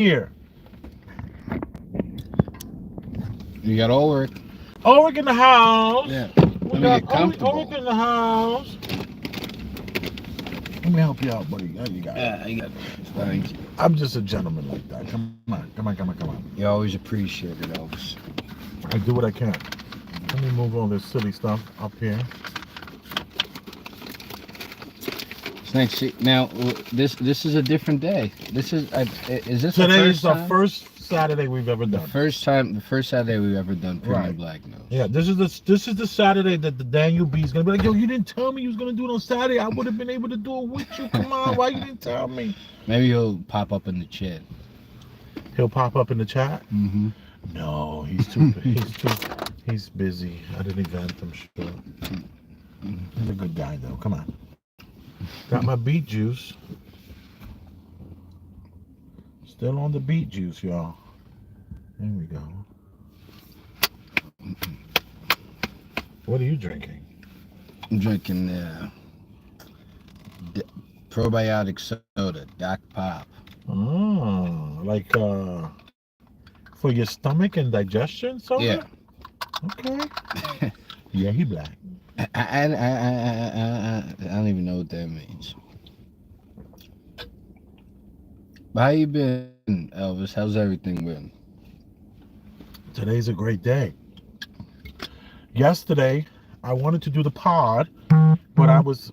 here. You got Ulrich. Ulrich in the house. Yeah. We Let me got get comfortable. Ulrich in the house. Let me help you out, buddy. There you go. Yeah, I got it. Thank you. I'm just a gentleman like that. Come on. You always appreciate it, Elvis. I do what I can. Let me move all this silly stuff up here. Thanks. Now, this is a different day. This is this Today the is first the time? first Saturday we've ever done. The first Saturday we've ever done Premium Right. Black News. Yeah, this is the Saturday that the Daniel B is gonna be like, yo, you didn't tell me you was gonna do it on Saturday. I would have been able to do it with you. Come on, why you didn't tell me? Maybe he'll pop up in the chat. He'll pop up in the chat. Mm-hmm. No, he's busy at an event, I'm sure. He's a good guy though. Come on. Got my beet juice. Still on the beet juice, y'all. There we go. What are you drinking? I'm drinking probiotic soda, Doc Pop. Oh, like for your stomach and digestion, soda? Yeah. Okay. Yeah, he black. I don't even know what that means. But how you been, Elvis? How's everything been? Today's a great day. Yesterday, I wanted to do the pod, but I was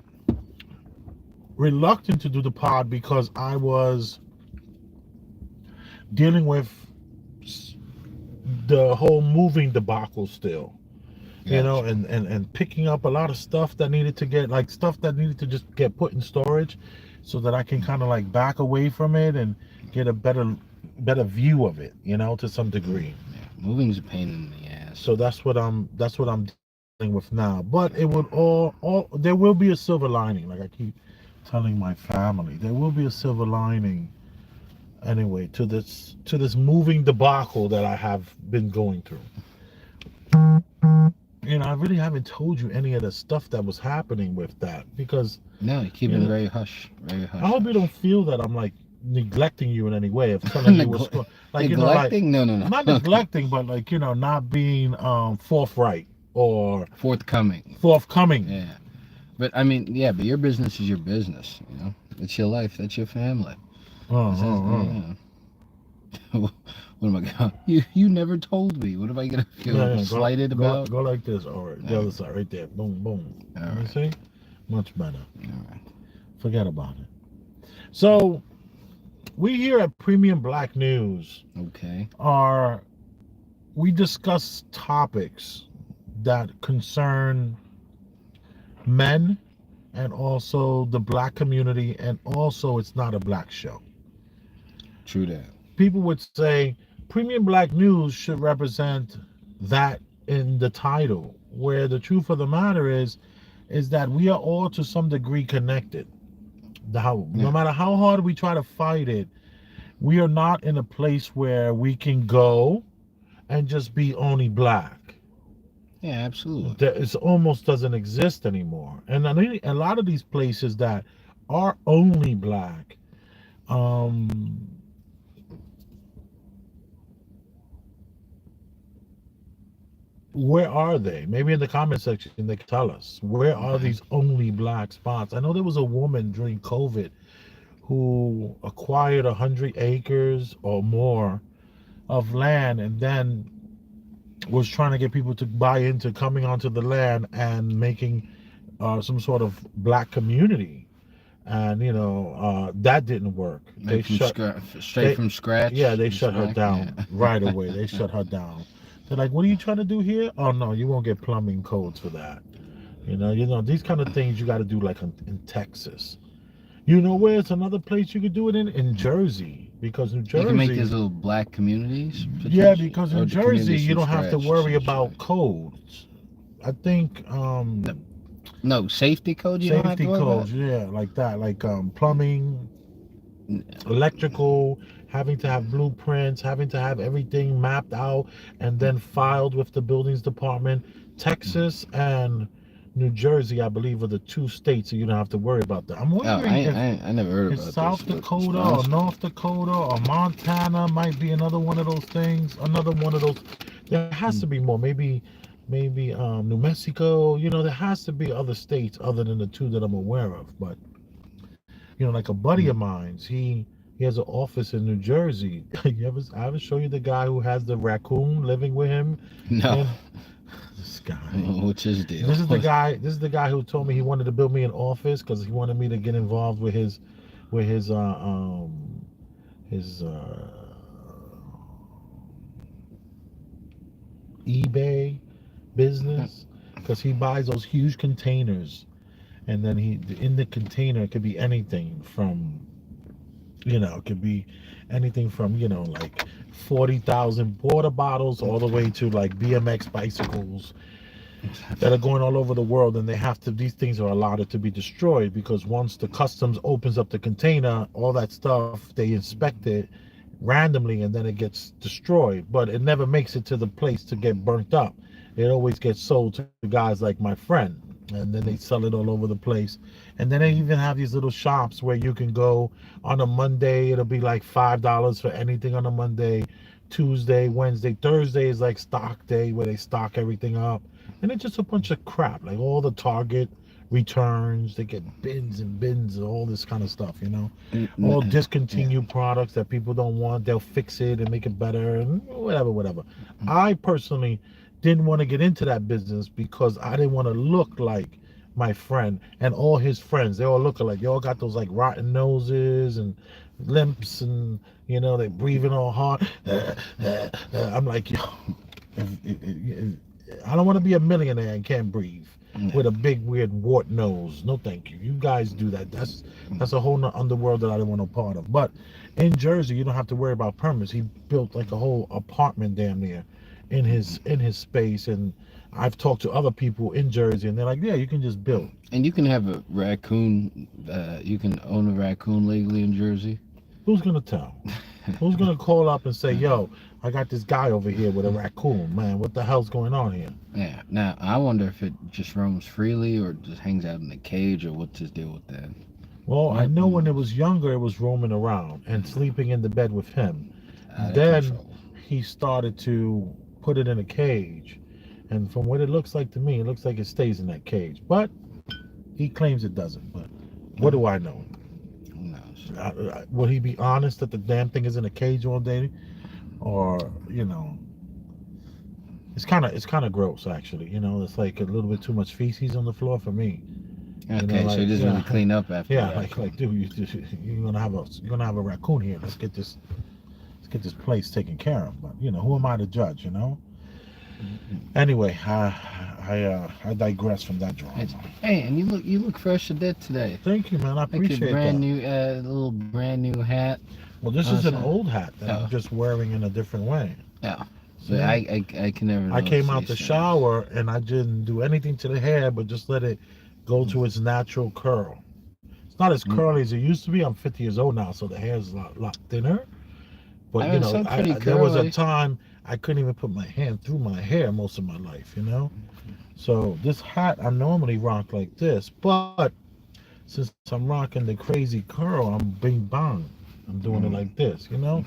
reluctant to do the pod because I was dealing with the whole moving debacle still. You know, and picking up a lot of stuff that needed to get, like stuff that needed to just get put in storage so that I can kind of like back away from it and get a better view of it, you know, to some degree. Yeah, moving's a pain in the ass. So that's what I'm dealing with now. But it would all there will be a silver lining, like I keep telling my family. There will be a silver lining anyway to this moving debacle that I have been going through. You know, I really haven't told you any of the stuff that was happening with that because no, you keep it very hush, very hush. I hope you don't feel that I'm like neglecting you in any way of telling you what's going. Like neglecting? You know, like, No. Not neglecting, but like you know, not being forthright or forthcoming. Forthcoming. Yeah, but I mean, yeah, but your business is your business. You know, it's your life. That's your family. What am I going? You never told me. What am I gonna feel slighted about? Go like this, or the other side, right there. Boom, boom. All You right. see? Much better. All right. Forget about it. So, we here at Premium Black News Okay. we discuss topics that concern men and also the black community, and also it's not a black show. True that. People would say Premium Black News should represent that in the title, where the truth of the matter is that we are all to some degree connected. No matter how hard we try to fight it, we are not in a place where we can go and just be only black. Yeah, absolutely. It almost doesn't exist anymore. And a lot of these places that are only black, where are they? Maybe in the comment section they can tell us. Where are these only black spots? I know there was a woman during COVID who acquired 100 acres or more of land and then was trying to get people to buy into coming onto the land and making some sort of black community. And you know that didn't work. They from scratch. Yeah, they shut her down right away. They shut her down. They're like, "What are you trying to do here? Oh no, you won't get plumbing codes for that. You know these kind of things you got to do like in Texas. You know where it's another place you could do it in Jersey, because New Jersey. You can make these little black communities. Yeah, because in Jersey you don't have to worry about codes. I think. No safety codes. You safety don't have to codes, yeah, like that, like plumbing, electrical, having to have blueprints, having to have everything mapped out and then filed with the buildings department. Texas and New Jersey, I believe, are the two states that you don't have to worry about that. I'm Oh, wondering if I never heard it's about South this. Dakota or North Dakota or Montana might be another one of those things. Another one of those. There has to be more. Maybe New Mexico. You know, there has to be other states other than the two that I'm aware of. But you know, like a buddy of mine's, he has an office in New Jersey. I ever show you the guy who has the raccoon living with him? No. And this guy. What's his deal? This is the guy. This is the guy who told me he wanted to build me an office because he wanted me to get involved with his eBay business because he buys those huge containers, and then in the container it could be anything from, it could be anything from like 40,000 water bottles all the way to like BMX bicycles that are going all over the world, and these things are allowed to be destroyed because once the customs opens up the container, all that stuff, they inspect it randomly and then it gets destroyed, but it never makes it to the place to get burnt up. It always gets sold to guys like my friend, and then they sell it all over the place. And then they even have these little shops where you can go on a Monday, it'll be like $5 for anything on a Monday. Tuesday, Wednesday, Thursday is like stock day where they stock everything up. And it's just a bunch of crap, like all the Target returns, they get bins and bins and all this kind of stuff, all discontinued products that people don't want, they'll fix it and make it better and whatever. I personally didn't want to get into that business because I didn't want to look like my friend and all his friends. They all look alike. They all got those like rotten noses and limps, and they breathing all hard. I'm like, yo, I don't want to be a millionaire and can't breathe with a big weird wart nose. No, thank you. You guys do that. That's a whole underworld that I don't want no part of. But in Jersey, you don't have to worry about permits. He built like a whole apartment damn near in his space, and I've talked to other people in Jersey, and they're like, yeah, you can just build. And you can have a raccoon. You can own a raccoon legally in Jersey. Who's gonna tell? Who's gonna call up and say, yo, I got this guy over here with a raccoon, man, what the hell's going on here? Yeah. Now I wonder if it just roams freely or just hangs out in a cage, or what's his deal with that. Well, I know when it was younger, it was roaming around and sleeping in the bed with him. Out of Then control. he started to put it in a cage, and from what it looks like to me, it looks like it stays in that cage, but he claims it doesn't. But what do I know? Who knows? Would he be honest that the damn thing is in a cage all day? Or it's kind of gross, actually. It's like a little bit too much feces on the floor for me. Okay, so he doesn't really clean up after yeah, that. like dude, you're gonna have a raccoon here. Let's get this place taken care of. But who am I to judge? Anyway, I digress from that drama. Hey, and you look fresh to death today. Thank you, man. I Like appreciate your brand that. new little brand new hat. Well, this is an Awesome. old hat that I'm just wearing in a different way. Yeah. So Yeah. I can never. I came notice out these the things. shower and I didn't do anything to the hair, but just let it go to its natural curl. It's not as curly as it used to be. I'm 50 years old now, so the hair is a lot thinner. But I mean, it's still pretty there was a curly. time I couldn't even put my hand through my hair most of my life, So this hat I normally rock like this, but since I'm rocking the crazy curl, I'm bing bang. I'm doing it like this, Come on.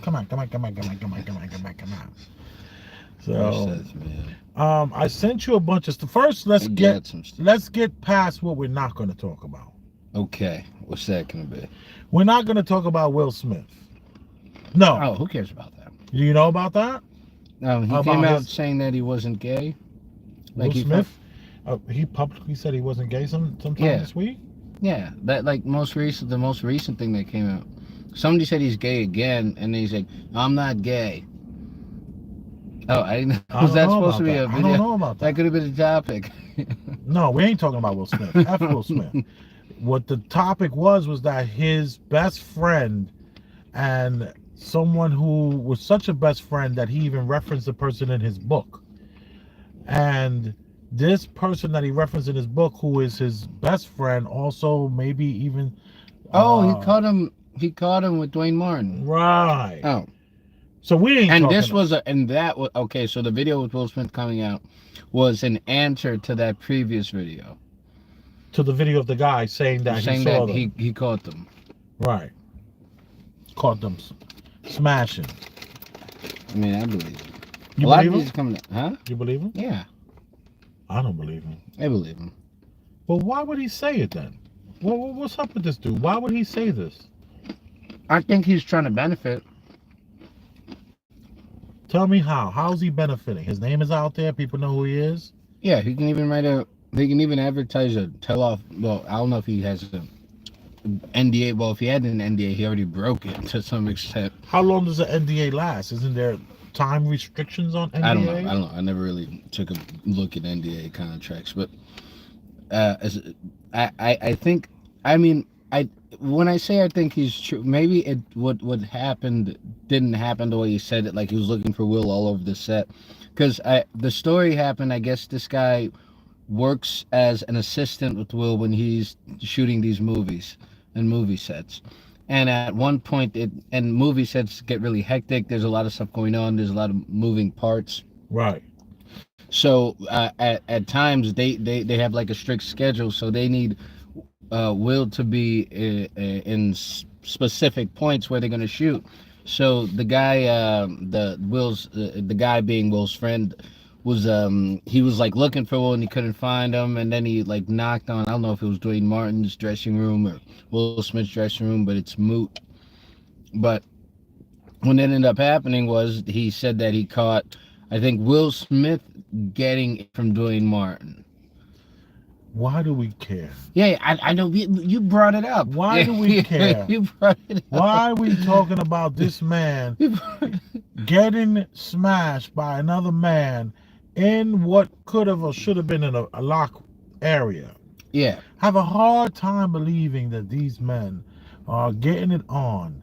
So, Says, man. I sent you a bunch of stuff. First, let's I get got some stuff. let's get past what we're not going to talk about. Okay, what's that gonna be? We're not going to talk about Will Smith. No, Oh, who cares about that? do you know about that? No, he How came about out his- saying that he wasn't gay. Will he Smith? He publicly said he wasn't gay sometime Yeah. this week. Yeah, that the most recent thing that came out. Somebody said he's gay again, and then he's like, "I'm not gay." Oh, I didn't. I Was don't that know supposed to about be a that. I video? don't know about That that. could have been a topic. No, we ain't talking about Will Smith. F Will Smith. What the topic was that his best friend and someone who was such a best friend that he even referenced the person in his book. And this person that he referenced in his book, who is his best friend, also maybe even Oh, he caught him. He caught him with Dwayne Martin. right. Oh, So we ain't and talking this was that was okay. So the video with Will Smith coming out was an answer to that previous video. to the video of the guy saying that saying he saw that them. he caught them. Right. Caught them smashing. I mean, I believe it. You A lot believe of these him? coming, huh? You believe him? Yeah, I don't believe him. I believe him. Well, why would he say it then? What's up with this dude? Why would he say this? I think he's trying to benefit. Tell me how. How's he benefiting? His name is out there. People know who he is. Yeah, he can even write a. They can even advertise a tell-off. Well, I don't know if he has an NDA. Well, if he had an NDA, he already broke it to some extent. How long does the NDA last? Isn't there time restrictions on NDA? I don't know. I never really took a look at NDA contracts, but I think. I mean, when I say I think he's true, maybe what happened didn't happen the way he said it. Like he was looking for Will all over the set, because the story happened. I guess this guy works as an assistant with Will when he's shooting these movies and movie sets. And at one point, and movie sets get really hectic. There's a lot of stuff going on. There's a lot of moving parts. Right. So at times they have like a strict schedule. So they need Will to be in specific points where they're going to shoot. So the guy, the guy being Will's friend, was he was like looking for Will and he couldn't find him, and then he like knocked on, I don't know if it was Dwayne Martin's dressing room or Will Smith's dressing room, but it's moot. But what ended up happening was he said that he caught, I think, Will Smith getting it from Dwayne Martin. Why do we care? Yeah, I know you brought it up. Why do we care? You brought it up. Why are we talking about this man getting smashed by another man in what could have or should have been in a locked area? Yeah. Have a hard time believing that these men are getting it on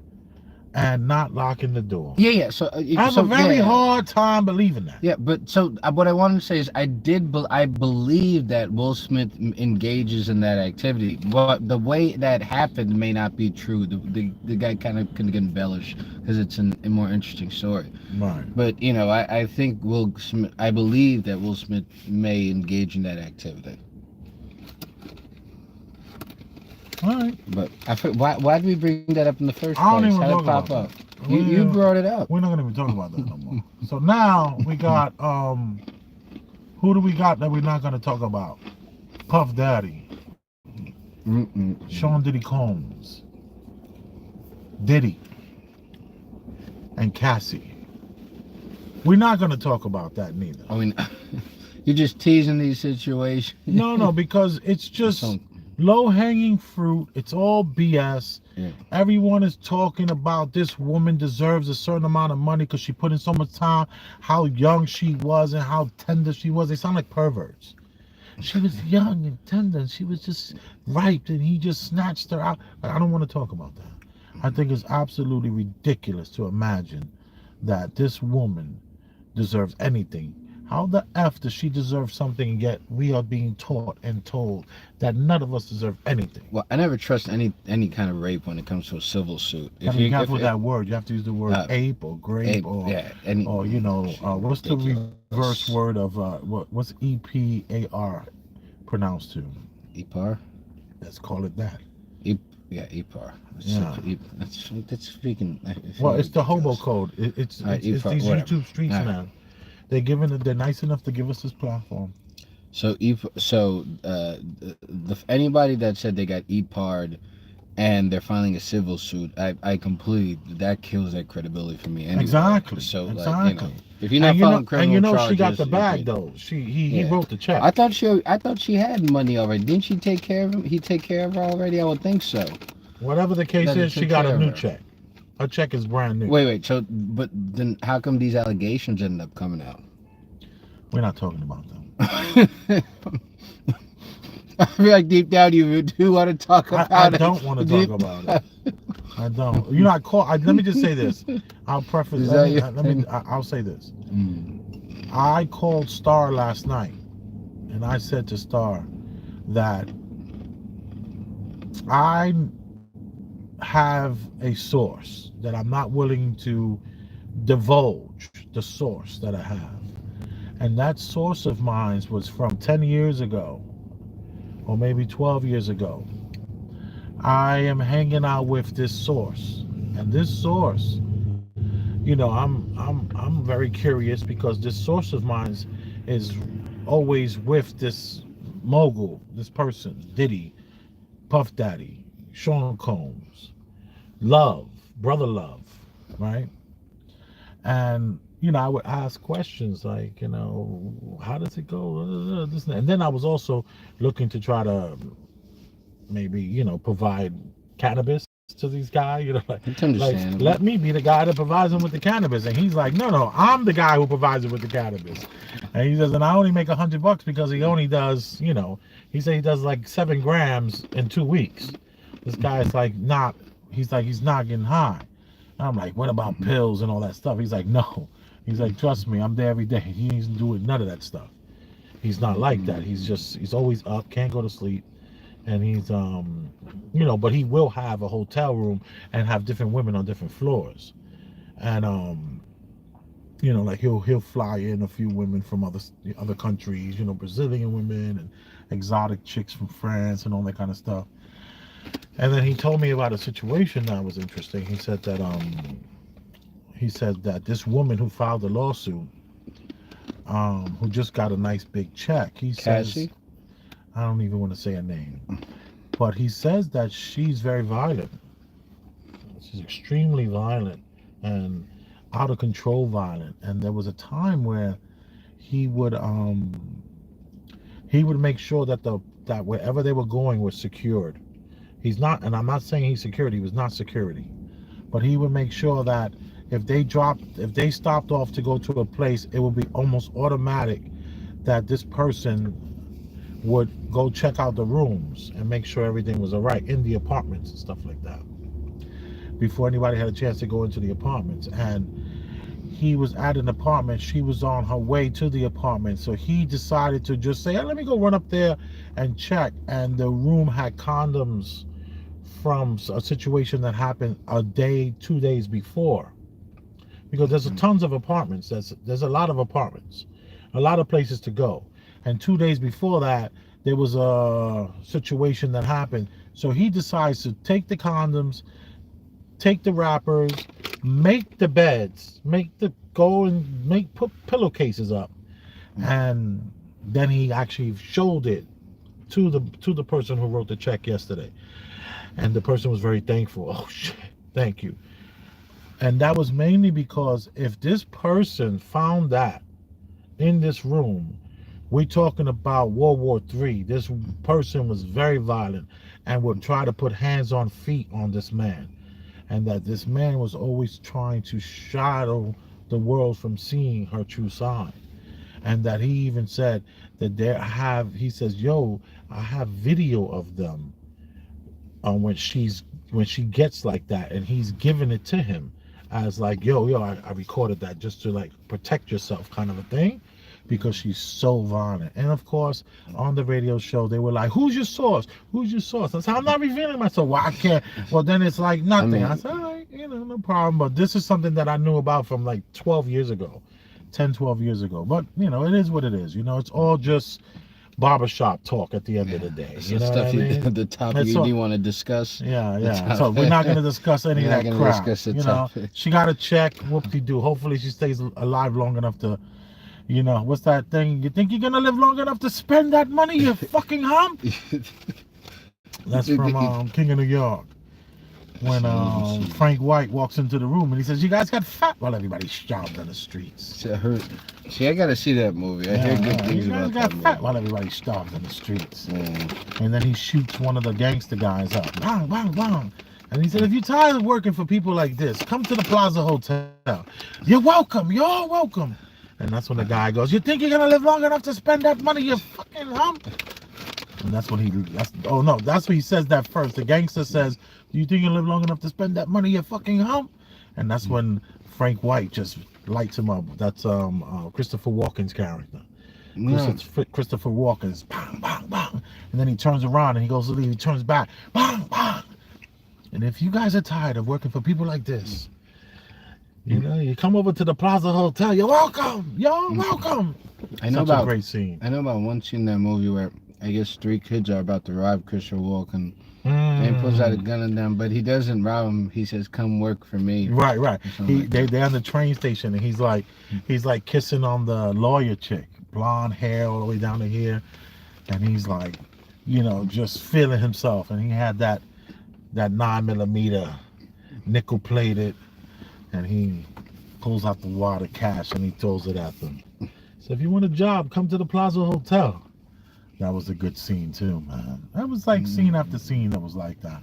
and not locking the door. Yeah. So I have a very hard time believing that. Yeah, but so what I wanted to say is I believe that Will Smith engages in that activity, but the way that happened may not be true. The guy kind of can embellish because it's a more interesting story. Right. But you know, I think I believe that Will Smith may engage in that activity. All right. But why did we bring that up in the first I don't place? even How did talk it pop about up? that. You brought it up. We're not gonna even talk about that no more. So now we got who do we got that we're not gonna talk about? Puff Daddy, Sean Diddy Combs, Diddy, and Cassie. We're not gonna talk about that neither. I mean, you're just teasing these situations. No, because it's just low-hanging fruit. It's all BS. Yeah. Everyone is talking about this woman deserves a certain amount of money because she put in so much time, how young she was and how tender she was. They sound like perverts. She was young and tender and she was just ripe and he just snatched her out. I don't want to talk about that. I think it's absolutely ridiculous to imagine that this woman deserves anything. How the F does she deserve something, and yet we are being taught and told that none of us deserve anything? Well, I never trust any kind of rape when it comes to a civil suit. If you have with that word, you have to use the word ape or grape or you know, what's the reverse word of what's EPAR pronounced to? EPAR? Let's call it that. EPAR. That's speaking. Well, it's the hobo code. It's these YouTube streets now. They're nice enough to give us this platform. So anybody that said they got EPAR'd and they're filing a civil suit, I completely, that kills that credibility for me. Anyway. Exactly. So exactly. Like, you know, if you're not filing criminal charges, she got the bag though. He wrote the check. I thought she had money already. Didn't she take care of him? He take care of her already. I would think so. Whatever the case is, she got a new check. Her check is brand new. Wait. So, but then how come these allegations ended up coming out? We're not talking about them. I feel like deep down you do want to talk about it. I don't want to talk about it. I don't. You know, let me just say this. I'll preface. I'll say this. I called Star last night, and I said to Star that I have a source that I'm not willing to divulge the source that I have. And that source of mine was from 10 years ago or maybe 12 years ago, I am hanging out with this source, and this source, I'm very curious because this source of mine is always with this mogul, this person, Diddy, Puff Daddy, Sean Combs, Love, Brother Love, right? And I would ask questions like, how does it go? This and that. And then I was also looking to try to maybe, provide cannabis to these guys, It's like understandable. let me be the guy that provides them with the cannabis. And he's like, no, I'm the guy who provides it with the cannabis. And he says, and I only make $100 because he only does, he said he does like 7 grams in 2 weeks. This guy's like, he's not getting high. And I'm like, what about pills and all that stuff? He's like, no. He's like, trust me, I'm there every day. He ain't doing none of that stuff. He's not like that. He's always up, can't go to sleep. And he's, but he will have a hotel room and have different women on different floors. And, like he'll fly in a few women from other countries, Brazilian women and exotic chicks from France and all that kind of stuff. And then he told me about a situation that was interesting. He said that this woman who filed the lawsuit, who just got a nice big check, he says, Cassie? I don't even want to say her name, but he says that she's very violent. She's extremely violent and out of control violent. And there was a time where he would make sure that wherever they were going was secured. He's not, and I'm not saying he's security, he was not security, but he would make sure that if they stopped off to go to a place, it would be almost automatic that this person would go check out the rooms and make sure everything was all right in the apartments and stuff like that before anybody had a chance to go into the apartments. And he was at an apartment, she was on her way to the apartment, so he decided to just say, hey, let me go run up there and check. And the room had condoms from a situation that happened 2 days before, because there's tons of apartments. There's a lot of apartments, a lot of places to go. And 2 days before that, there was a situation that happened. So he decides to take the condoms, take the wrappers, make the beds, put pillowcases up. And then he actually showed it to the person who wrote the check yesterday. And the person was very thankful. Oh shit, thank you. And that was mainly because if this person found that in this room, we're talking about World War III. This person was very violent and would try to put hands on feet on this man. And that this man was always trying to shadow the world from seeing her true side. And that he even said that he says, yo, I have video of them when she gets like that. And he's giving it to him as like, yo, I recorded that just to like protect yourself kind of a thing, because she's so violent. And of course, on the radio show, they were like, who's your source? Who's your source? I said, I'm not revealing myself. Well, I can't. Well, then it's like nothing. I said, all right, no problem. But this is something that I knew about from like 12 years ago, 10, 12 years ago. But, it is what it is. It's all just barbershop talk at the end of the day. It's You the know stuff what I mean? the topic you want to discuss. Yeah. So we're not going to discuss any of We're not that gonna crap. discuss the topic. She got a check. Whoop-de-doo. Hopefully she stays alive long enough to, what's that thing? You think you're going to live long enough to spend that money, you fucking hump? That's from King of New York. When Frank White walks into the room and he says, you guys got fat while everybody starved on the streets. I gotta see that movie. I hear good things about that movie. You guys got fat while everybody starved on the streets. And then he shoots one of the gangster guys up. Bang, bang, bang. And he said, if you're tired of working for people like this, come to the Plaza Hotel. You're welcome. You're welcome. And that's when the guy goes, you think you're going to live long enough to spend that money, you fucking hump? And that's when that's what he says that first. The gangster says, do you think you'll live long enough to spend that money, you fucking hump? And that's when Frank White just lights him up. That's Christopher Walken's character. Christopher Walken's bang, bang, bang. And then he turns around and he goes to leave. He turns back, bang, bang. And if you guys are tired of working for people like this, you come over to the Plaza Hotel. You're welcome. You're welcome. I know Such a great scene. I know about one scene in that movie where I guess 3 kids are about to rob Christopher Walken. And he pulls out a gun on them, but he doesn't rob them. He says, "Come work for me." Right. They're on the that. train station, and he's like kissing on the lawyer chick, blonde hair all the way down to here, and he's like, just feeling himself, and he had that 9mm nickel plated, and he pulls out the wad of cash and he throws it at them. So if you want a job, come to the Plaza Hotel. That was a good scene too, man. That was like scene after scene that was like that.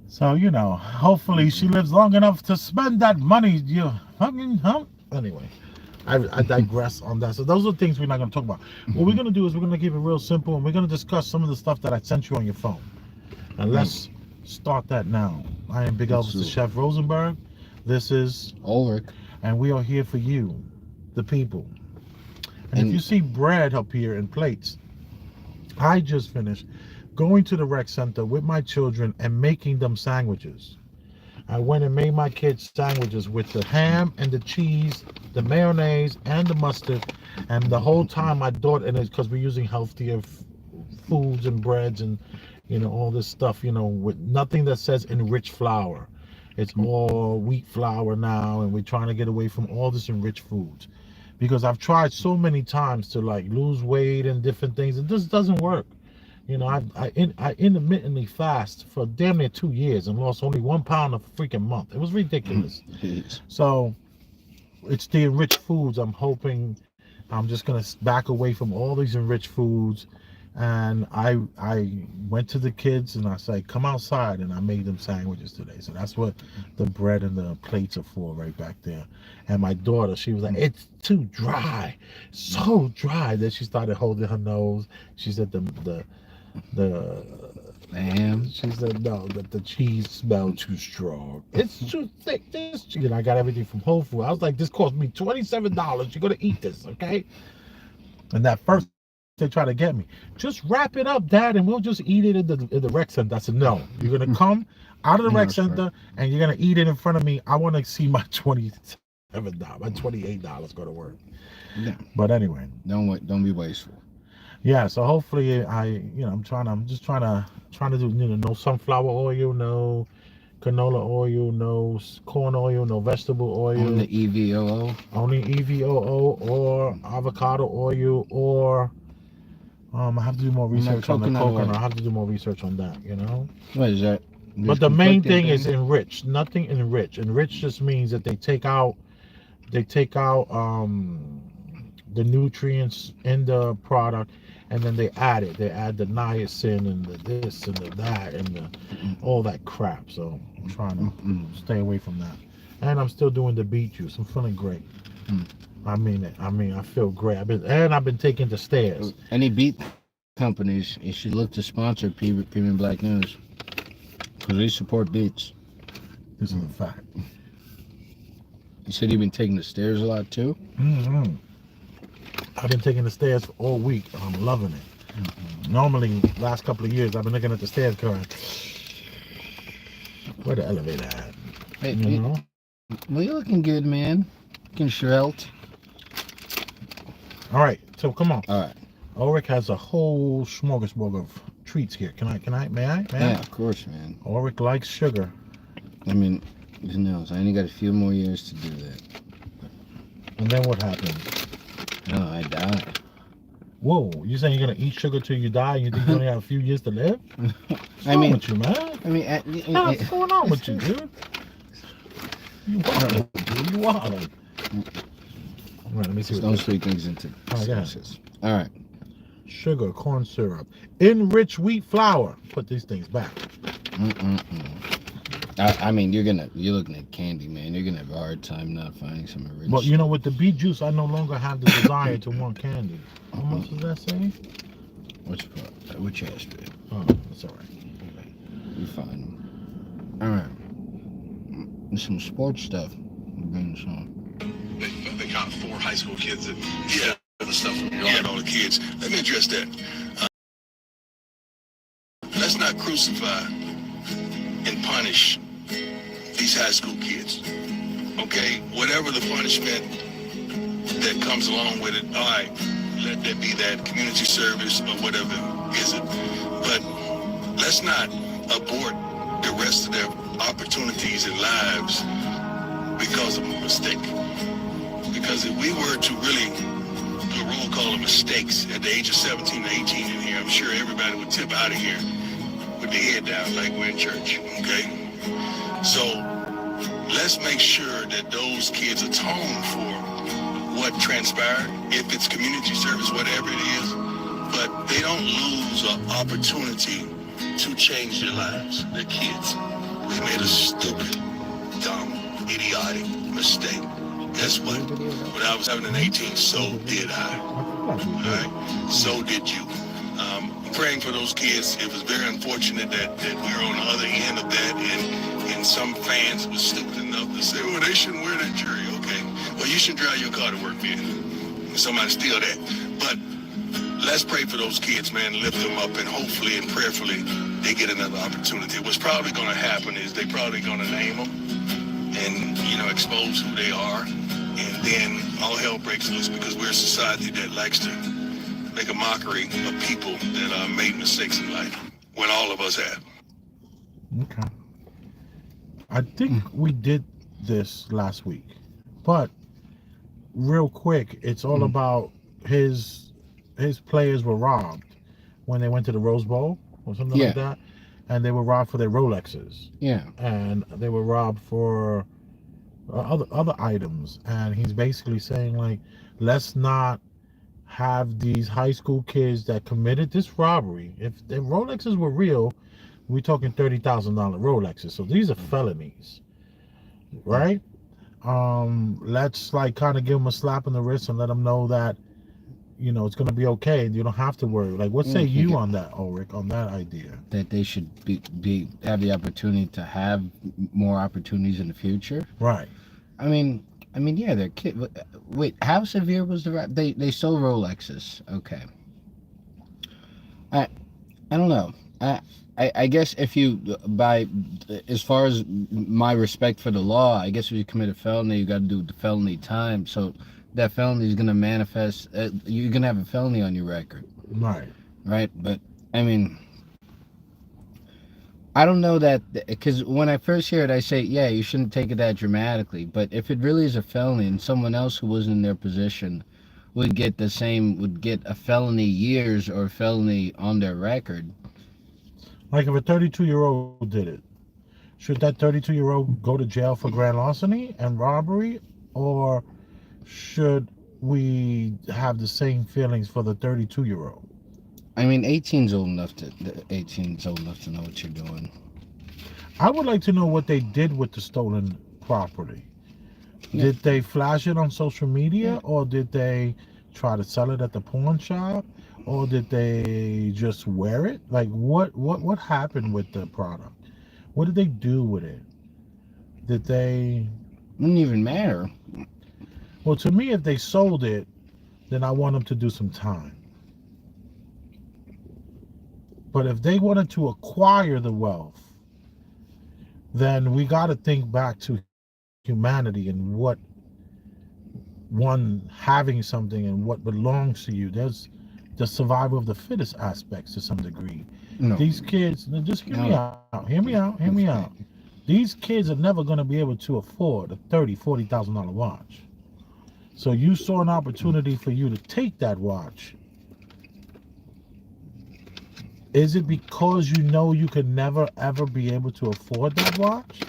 So, hopefully she lives long enough to spend that money. You fucking hump. Anyway, I digress on that. So those are things we're not going to talk about. What we're going to do is we're going to keep it real simple, and we're going to discuss some of the stuff that I sent you on your phone. And let's start that now. I am Big Elvis the Chef Rosenberg. This is Ulrich. And we are here for you, the people. And if you see bread up here in plates, I just finished going to the rec center with my children and making them sandwiches. I went and made my kids sandwiches with the ham and the cheese, the mayonnaise and the mustard. And the whole time I thought, and it's because we're using healthier foods and breads and all this stuff, with nothing that says enriched flour. It's all wheat flour now, and we're trying to get away from all this enriched foods. Because I've tried so many times to like lose weight and different things, and this doesn't work. I intermittently fast for damn near 2 years and lost only 1 pound a freaking month. It was ridiculous. So it's the enriched foods. I'm hoping I'm just gonna back away from all these enriched foods. And I went to the kids and I said, come outside, and I made them sandwiches today. So that's what the bread and the plates are for right back there. And my daughter, she was like, it's too dry, so dry, that she started holding her nose. She said the ham. She said no, that the cheese smelled too strong. It's too thick. This cheese. And I got everything from Whole Foods. I was like, this cost me $27. You're gonna eat this, okay? And that first they try to get me, just wrap it up, Dad, and we'll just eat it in the rec center. I said, no, you're gonna come out of the rec center and you're gonna eat it in front of me. I want to see my $27, my $28 go to work. Yeah. But anyway, don't be wasteful. Yeah, so hopefully I'm just trying to do no sunflower oil, no canola oil, no corn oil, no vegetable oil. Only EVOO. Only EVOO or avocado oil, or I have to do more research on the coconut. I have to do more research on that, What is that? But the main thing is enriched. Nothing enriched. Enriched just means that they take out the nutrients in the product, and then they add it. They add the niacin and the this and the that and all that crap. So I'm trying to stay away from that. And I'm still doing the beet juice. I'm feeling great. I mean it. I feel great. I've been taking the stairs. Any beet companies, you should look to sponsor Premium Black News, because we support beets. This is a fact. You said you've been taking the stairs a lot too? I've been taking the stairs for all week. I'm loving it. Normally, last couple of years, I've been looking at the stairs going, where the elevator at? Hey, well, you're looking good, man. Looking svelte. All right, so come on. All right. Ulrich has a whole smorgasbord of treats here. May I? Yeah, of course, man. Ulrich likes sugar. I mean, who knows? I only got a few more years to do that. And then what happens? No, I die. Whoa, you saying you're gonna eat sugar till you die and you think you only have a few years to live? What's wrong with you, man? What's going on with you, dude? You wildin', dude. You wildin'. All right, let me see. Don't sweet things into sauces. All right. Sugar, corn syrup, enriched wheat flour. Put these things back. I mean, you're looking at candy, man. You're gonna have a hard time not finding some enriched. Well, with the beet juice, I no longer have the desire to want candy. How much does that say? Which aspect? Oh, that's all right. You're fine. All right. There's some sports stuff. Bring this on. They got 4 high school kids that the stuff from all the kids. Let me address that. Let's not crucify and punish these high school kids. Okay, whatever the punishment that comes along with it, all right, let that be that community service or whatever is it. But let's not abort the rest of their opportunities and lives because of a mistake. Because if we were to really do a roll call of mistakes at the age of 17 to 18 in here, I'm sure everybody would tip out of here with their head down like we're in church, okay? So let's make sure that those kids atone for what transpired, if it's community service, whatever it is, but they don't lose an opportunity to change their lives. They're kids. They made a stupid, dumb, idiotic mistake. Guess what? When I was having an 18, so did I. All right? So did you. I'm praying for those kids. It was very unfortunate that we were on the other end of that, and some fans were stupid enough to say, well, they shouldn't wear that jury. Okay, well, you should drive your car to work then. Somebody steal that. But let's pray for those kids, man, lift them up, and hopefully and prayerfully they get another opportunity. What's probably going to happen is they probably going to name them and, expose who they are. And then all hell breaks loose because we're a society that likes to make a mockery of people that made mistakes in life when all of us have. Okay. I think we did this last week, but real quick, it's all about his players were robbed when they went to the Rose Bowl or something like that, and they were robbed for their Rolexes. Yeah. And they were robbed for other items, and he's basically saying, like, let's not have these high school kids that committed this robbery. If the Rolexes were real, we're talking $30,000 Rolexes, so these are felonies, right? Let's like kind of give them a slap on the wrist and let them know that it's going to be okay. You don't have to worry. Like, what say you on that, Ulrich, on that idea? That they should have the opportunity to have more opportunities in the future. Right. I mean, yeah, they're kids. Wait, how severe was the rap? They sold Rolexes. Okay. I don't know. I guess if you, as far as my respect for the law, I guess if you commit a felony, you got to do the felony time. So that felony is going to manifest. You're going to have a felony on your record. Right. Right. But I mean, I don't know that, because when I first hear it, I say, yeah, you shouldn't take it that dramatically. But if it really is a felony and someone else who wasn't in their position would get a felony years or a felony on their record. Like if a 32-year-old did it, should that 32-year-old go to jail for grand larceny and robbery, or should we have the same feelings for the 32-year-old? I mean, 18's old enough to know what you're doing. I would like to know what they did with the stolen property. Yeah. Did they flash it on social media, or did they try to sell it at the pawn shop, or did they just wear it? Like, what happened with the product? What did they do with it? Did they? Wouldn't even matter. Well, to me, if they sold it, then I want them to do some time. But if they wanted to acquire the wealth, then we got to think back to humanity and what one having something and what belongs to you. There's the survival of the fittest aspects to some degree. No. These kids, just hear me out. These kids are never going to be able to afford a $30,000, $40,000 watch. So you saw an opportunity for you to take that watch. Is it because you know you could never ever be able to afford that watch?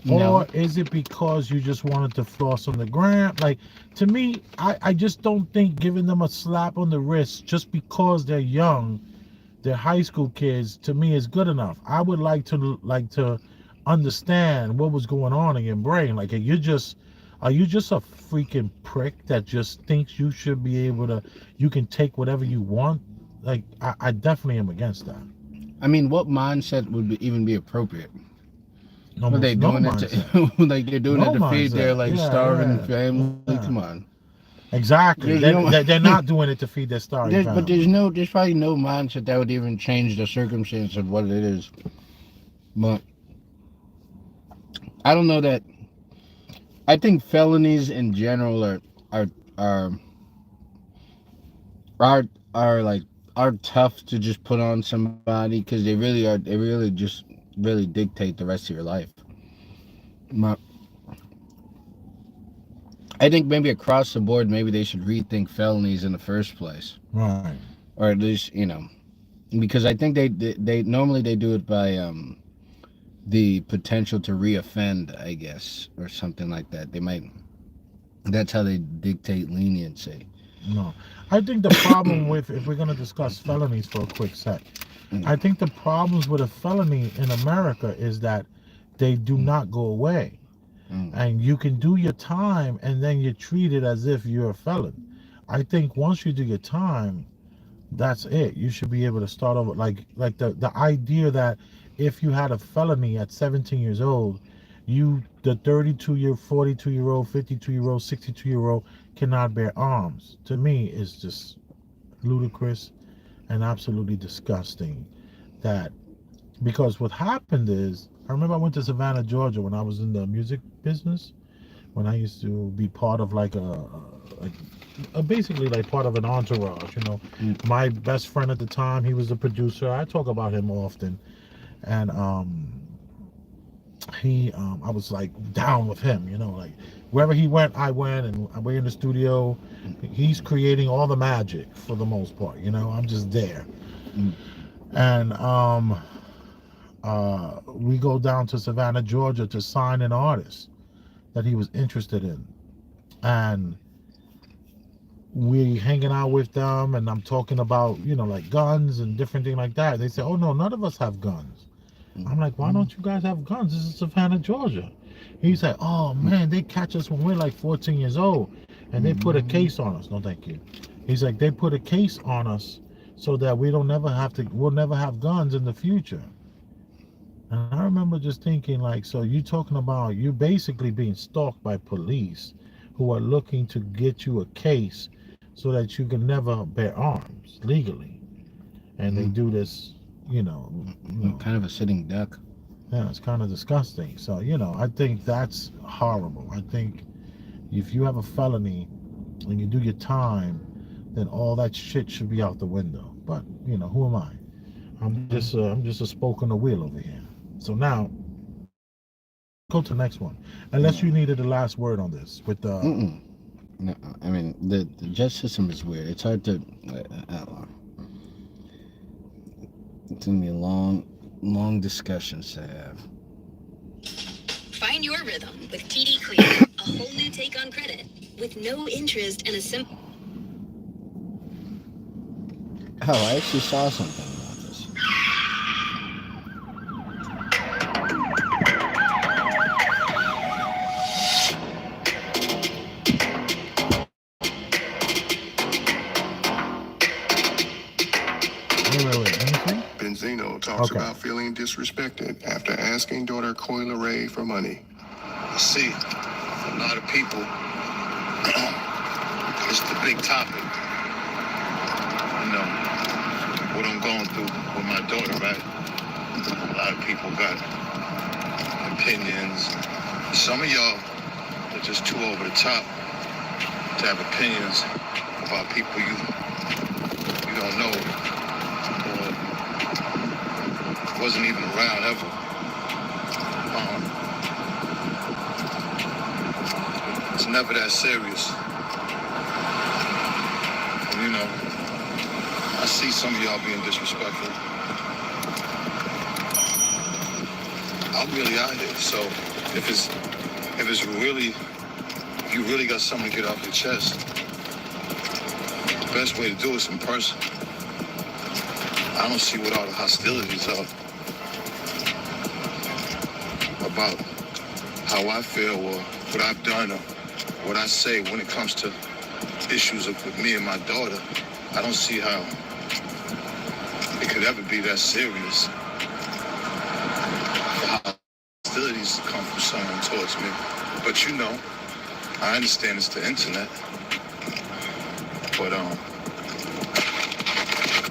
No. Or is it because you just wanted to floss on the gram? Like, to me, I just don't think giving them a slap on the wrist just because they're young, they're high school kids, to me is good enough. I would like to understand what was going on in your brain. Like, are you just a freaking prick that just thinks you should be able to, you can take whatever you want? Like, I definitely am against that. I mean, what mindset would even be appropriate? Are they doing it to, like they're doing it to feed their starving family? Yeah. Come on. Exactly. They're not doing it to feed their starving family. But there's probably no mindset that would even change the circumstance of what it is. But I don't know that. I think felonies in general are are tough to just put on somebody because they really just really dictate the rest of your life. I think maybe across the board, maybe they should rethink felonies in the first place, Right. or at least because I think they normally they do it by the potential to reoffend, I guess, or something like that. They might. That's how they dictate leniency. No. I think the problem with, if we're going to discuss felonies for a quick sec, I think the problems with a felony in America is that they do not go away. And you can do your time and then you're treated as if you're a felon. I think once you do your time, that's it. You should be able to start over. Like the idea that if you had a felony at 17 years old, the 32-year, 42-year-old, 52-year-old, 62-year-old cannot bear arms, to me is just ludicrous and absolutely disgusting. That, because what happened is, I remember I went to Savannah, Georgia when I was in the music business, when I used to be part of like basically like part of an entourage, My best friend at the time, he was the producer. I talk about him often. And I was like down with him, like wherever he went, I went, and we're in the studio. He's creating all the magic for the most part, I'm just there. And we go down to Savannah, Georgia to sign an artist that he was interested in. And we hanging out with them, and I'm talking about, like guns and different things like that. They say, oh no, none of us have guns. I'm like, why don't you guys have guns? This is Savannah, Georgia. He's like, oh man, they catch us when we're like 14 years old, and they put a case on us. No, thank you. He's like, they put a case on us so that we'll never have guns in the future. And I remember just thinking, like, so you talking about you basically being stalked by police who are looking to get you a case so that you can never bear arms legally. And they do this, kind of a sitting duck. Yeah, it's kind of disgusting. So, I think that's horrible. I think if you have a felony and you do your time, then all that shit should be out the window. But, who am I? I'm just a spoke on the wheel over here. So now, go to the next one. Unless you needed the last word on this with the. No, I mean the justice system is weird. It's hard to. It's gonna be a long discussions to have. Find your rhythm with TD Clear, a whole new take on credit with no interest and a simple. Oh, I actually saw something about this. Wait. Benzino talks about feeling disrespected after asking daughter Coyle Ray for money. See, a lot of people, it's the big topic. What I'm going through with my daughter, right? A lot of people got opinions. Some of y'all are just too over the top to have opinions about people you don't know or wasn't even around ever. It's never that serious. I see some of y'all being disrespectful. I'm really out here, so if you really got something to get off your chest, the best way to do it is in person. I don't see what all the hostilities are about how I feel or what I've done or what I say when it comes to issues with me and my daughter. I don't see how it could ever be that serious for hostilities to come from someone towards me. But I understand it's the internet. But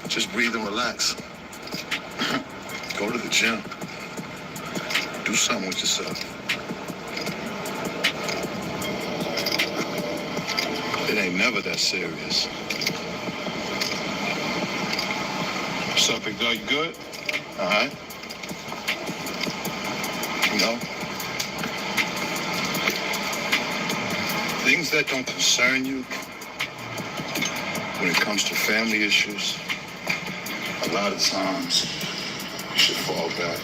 just breathe and relax. Go to the gym. Do something with yourself. It ain't never that serious. What's up, big dog? You good? Uh-huh. You know, things that don't concern you when it comes to family issues, a lot of times you should fall back.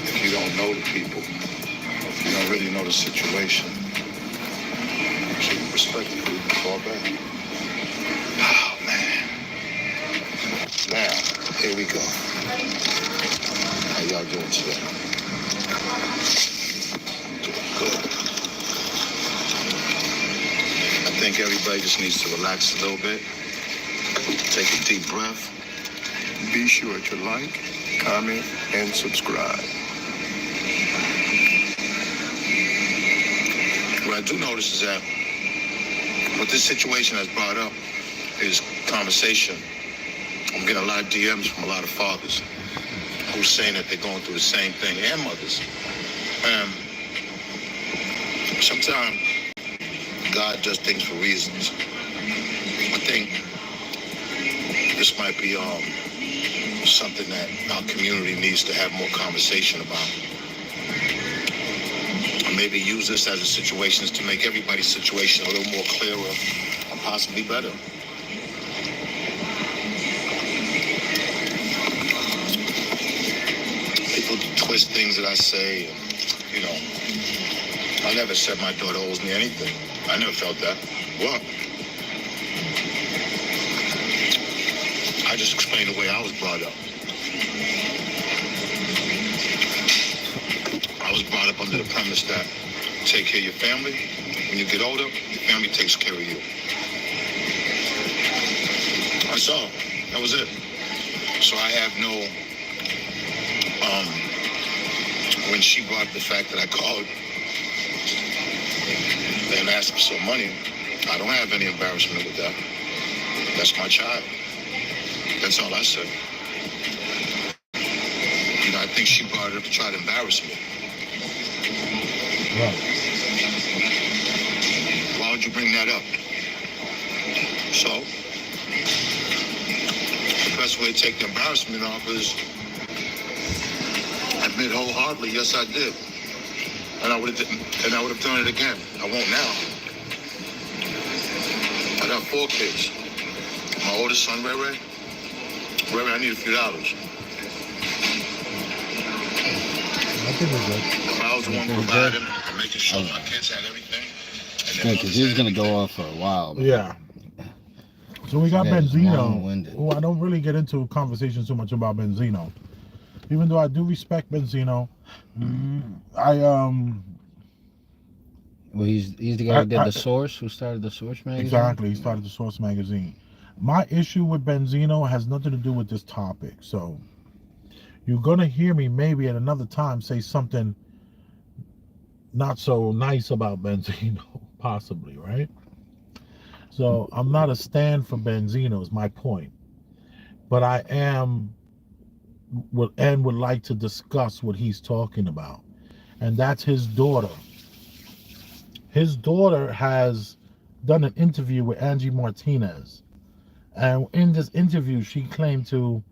If you don't know the people, if you don't really know the situation, you should respectfully fall back. Oh, man. Now, here we go. How y'all doing today? Doing good. I think everybody just needs to relax a little bit. Take a deep breath. Be sure to like, comment, and subscribe. What I do notice is that what this situation has brought up is conversation. I'm getting a lot of DMs from a lot of fathers who's saying that they're going through the same thing, and mothers. Sometimes God does things for reasons. I think this might be something that our community needs to have more conversation about. Or maybe use this as a situation to make everybody's situation a little more clearer and possibly better. People twist things that I say, and, you know, I never said my daughter owes me anything. I never felt that. What? I just explained the way I was brought up. I was brought up under the premise that take care of your family. When you get older, your family takes care of you. That's all. That was it. So I have no, when she brought up the fact that I called and asked for some money, I don't have any embarrassment with that. That's my child. That's all I said. You know, I think she brought it up to try to embarrass me. Right. Why would you bring that up? So, the best way to take the embarrassment off is admit wholeheartedly, yes, I did. And I would have done it again. I won't now. I got 4 kids. My oldest son, Ray Ray. Ray Ray, I need a few dollars. I think we're good. If I was the one providing and making sure my kids had everything, and Yeah, then because he's gonna go off for a while. Man. Yeah. So we got Yeah, it's Benzino. long-winded. Who I don't really get into conversations too much about Benzino, even though I do respect Benzino. Well, he's the guy who did the Source, who started the Source magazine. Exactly, he started the Source magazine. My issue with Benzino has nothing to do with this topic. So you're gonna hear me maybe at another time say something not so nice about Benzino, possibly, right? So I'm not a stand for Benzino, is my point. But I am would like to discuss what he's talking about. And that's his daughter. His daughter has done an interview with Angie Martinez. And in this interview, she claimed to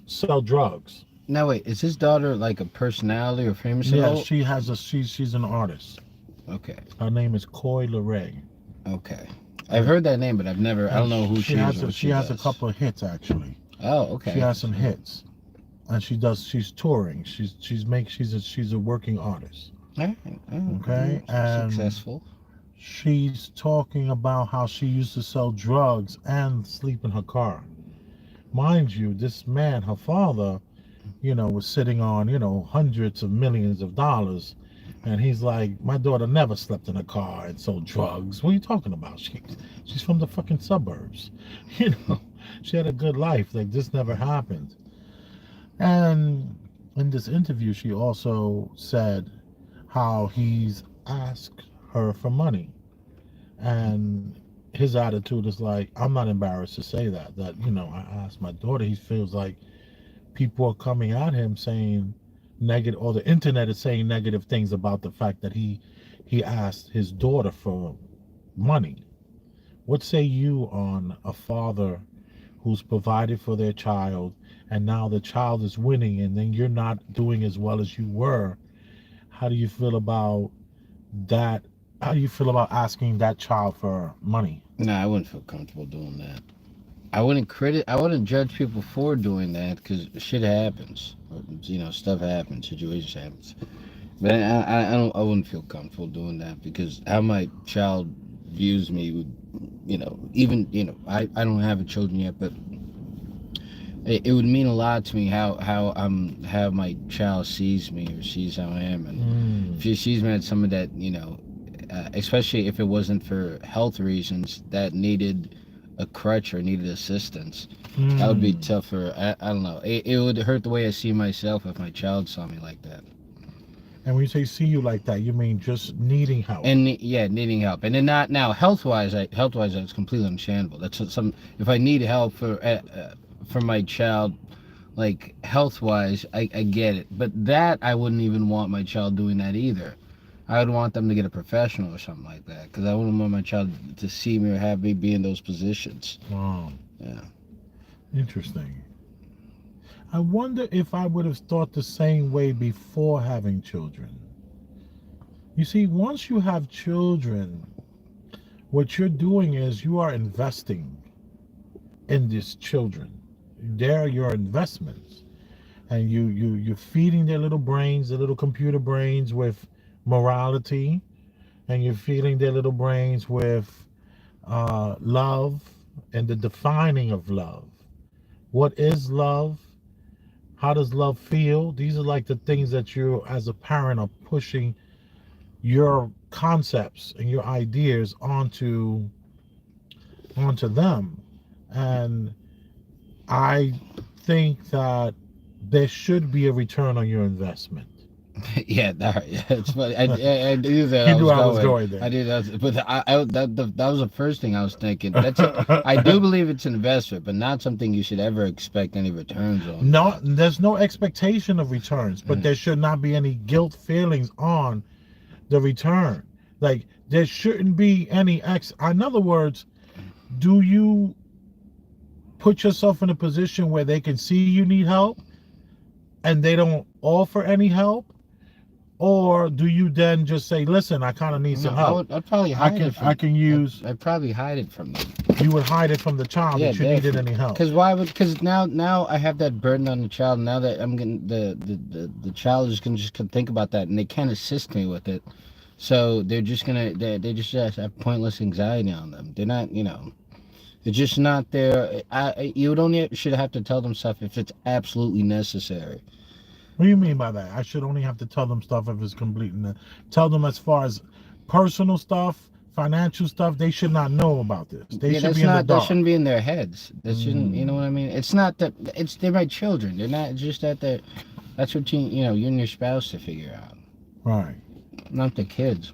sell drugs. Now wait, is his daughter like a personality or famous at Yeah, all? she has she's an artist. Okay. Her name is Coi Leray. Okay. I've heard that name, but I don't know who she is. She has a couple of hits actually. Oh, okay. She has some hits, and she's touring. She's a working artist. Okay, and successful. She's talking about how she used to sell drugs and sleep in her car. Mind you, this man, her father, was sitting on, hundreds of millions of dollars. And he's like, my daughter never slept in a car and sold drugs. What are you talking about? She's from the fucking suburbs. She had a good life. Like, this never happened. And in this interview, she also said how he's asked her for money. And his attitude is like, I'm not embarrassed to say that, I asked my daughter. He feels like people are coming at him saying negative, or the internet is saying negative things about the fact that he asked his daughter for money, What say you on a father who's provided for their child, and now the child is winning, and then you're not doing as well as you were? How do you feel about that? How do you feel about asking that child for money? No, I wouldn't feel comfortable doing that. I wouldn't judge people for doing that because shit happens. Stuff happens, situations happens. But I wouldn't feel comfortable doing that because how my child views me would, I don't have children yet, but it would mean a lot to me how my child sees me or sees how I am, and if she sees me as someone that especially if it wasn't for health reasons that needed a crutch or needed assistance, that would be tougher. I don't know. It would hurt the way I see myself if my child saw me like that. And when you say see you like that, you mean just needing help? And needing help, and then not now health-wise. It's completely understandable. That's if I need help for my child, like health-wise, I get it. But that I wouldn't even want my child doing that either. I would want them to get a professional or something like that because I wouldn't want my child to see me or have me be in those positions. Wow. Yeah. Interesting. I wonder if I would have thought the same way before having children. You see, once you have children, what you're doing is you are investing in these children. They're your investments. And you're feeding their little brains, their little computer brains with morality, and you're feeding their little brains with love and the defining of love. What is love? How does love feel? These are like the things that you as a parent are pushing your concepts and your ideas onto them. And I think that there should be a return on your investment. Yeah, it's funny. I knew that. You knew I was going there. I did, but that was the first thing I was thinking. I do believe it's an investment, but not something you should ever expect any returns on. No, there's no expectation of returns, but there should not be any guilt feelings on the return. Like there shouldn't be any in other words, do you put yourself in a position where they can see you need help and they don't offer any help? Or do you then just say, listen, I kind of need some help? I'd probably hide it from I'd probably hide it from them. You would hide it from the child that you needed any help. Because now I have that burden on the child. Now that I'm getting the child is gonna just think about that and they can't assist me with it. So they're just they just have pointless anxiety on them. They're not, they're just not there. You only should have to tell them stuff if it's absolutely necessary. What do you mean by that? I should only have to tell them stuff if it's complete. Tell them as far as personal stuff, financial stuff, they should not know about this. They should be in the dark. That shouldn't be in their heads. That shouldn't, you know what I mean? It's not that, they're my children. They're not just that that's what you and your spouse to figure out. Right. Not the kids.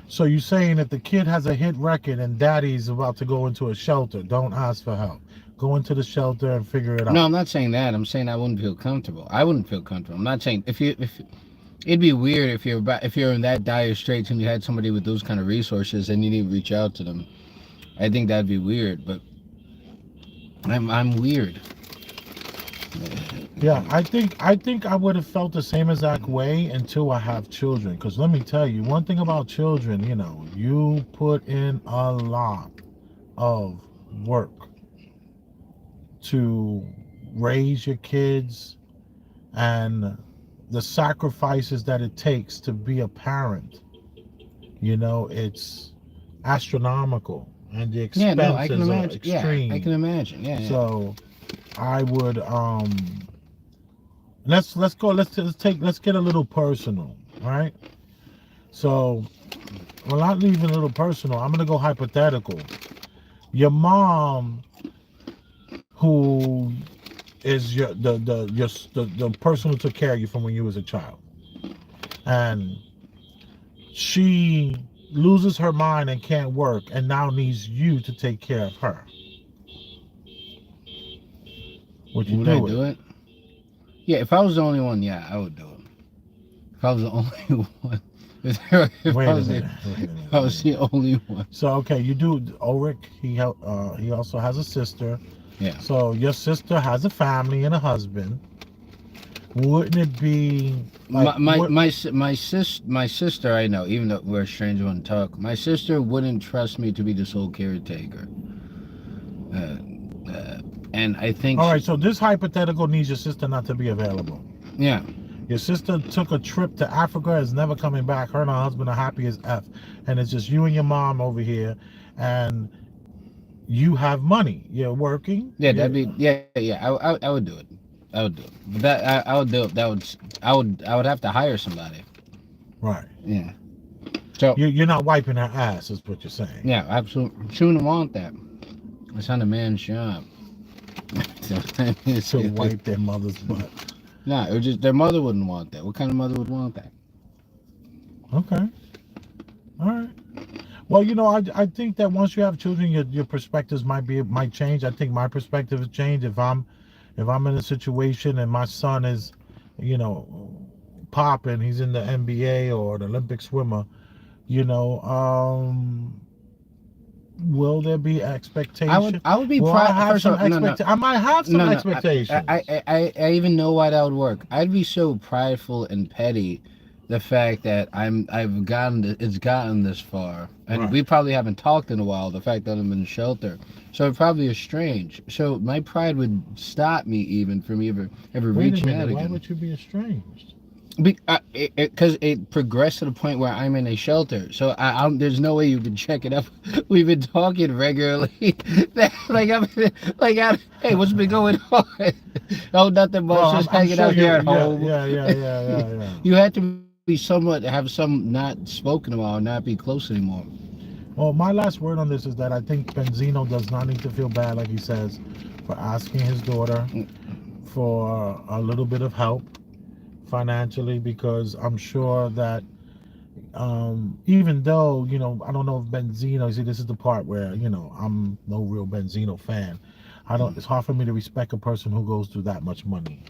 So you're saying if the kid has a hit record and daddy's about to go into a shelter, don't ask for help. Go into the shelter and figure it out. No, I'm not saying that. I'm saying I wouldn't feel comfortable. I wouldn't feel comfortable. I'm not saying if it'd be weird if you're in that dire straits and you had somebody with those kind of resources and you didn't reach out to them. I think that'd be weird, but I'm weird. Yeah, I think I would have felt the same exact way until I have children. Because let me tell you, one thing about children, you put in a lot of work to raise your kids and the sacrifices that it takes to be a parent. It's astronomical and the expenses are extreme. Yeah, I can imagine. Yeah. So I would let's get a little personal, right? So well, not even a little personal. I'm gonna go hypothetical. Your mom, who is the person who took care of you from when you was a child, and she loses her mind and can't work and now needs you to take care of her. Would you do it? Yeah, if I was the only one, yeah, I would do it. If I was the only one. If Wait I a was minute. the, Wait a minute. if I was the only one. So okay, you do Ulrich. He also has a sister. Yeah. So your sister has a family and a husband. Wouldn't it be like My sister I know, even though we're a stranger on talk, my sister wouldn't trust me to be the sole caretaker. And I think all right, so this hypothetical needs your sister not to be available. yeah. Your sister took a trip to Africa, is never coming back. Her and her husband are happy as F. And it's just you and your mom over here, and you have money. You're working. Yeah, that'd be I would do it. I would do it. That I would do it. I would have to hire somebody. Right. Yeah. So You're not wiping her ass, is what you're saying. yeah, absolutely. She wouldn't want that. It's not a man's job. To wipe their mother's butt. Nah, it was just their mother wouldn't want that. What kind of mother would want that? Okay. All right. Well, I think that once you have children, your perspectives might change. I think my perspective has changed. If I'm in a situation and my son is, popping, he's in the NBA or an Olympic swimmer, will there be expectation? I would be Will proud. I have some expectations? I might have some expectations. I even know why that would work. I'd be so prideful and petty, the fact that it's gotten this far, and Right. we probably haven't talked in a while. The fact that I'm in shelter, so it probably is strange. So my pride would stop me even from ever Wait a reaching minute, out why again. would you be estranged? Because it progressed to the point where I'm in a shelter, so there's no way you can check it up. We've been talking regularly. Hey, what's been going on? Oh, nothing much. Just hanging out here at home. Yeah. You had to be have some not spoken about, not be close anymore. Well, my last word on this is that I think Benzino does not need to feel bad, like he says, for asking his daughter for a little bit of help financially, because I'm sure that even though, I don't know if Benzino, see, this is the part where, I'm no real Benzino fan. It's hard for me to respect a person who goes through that much money.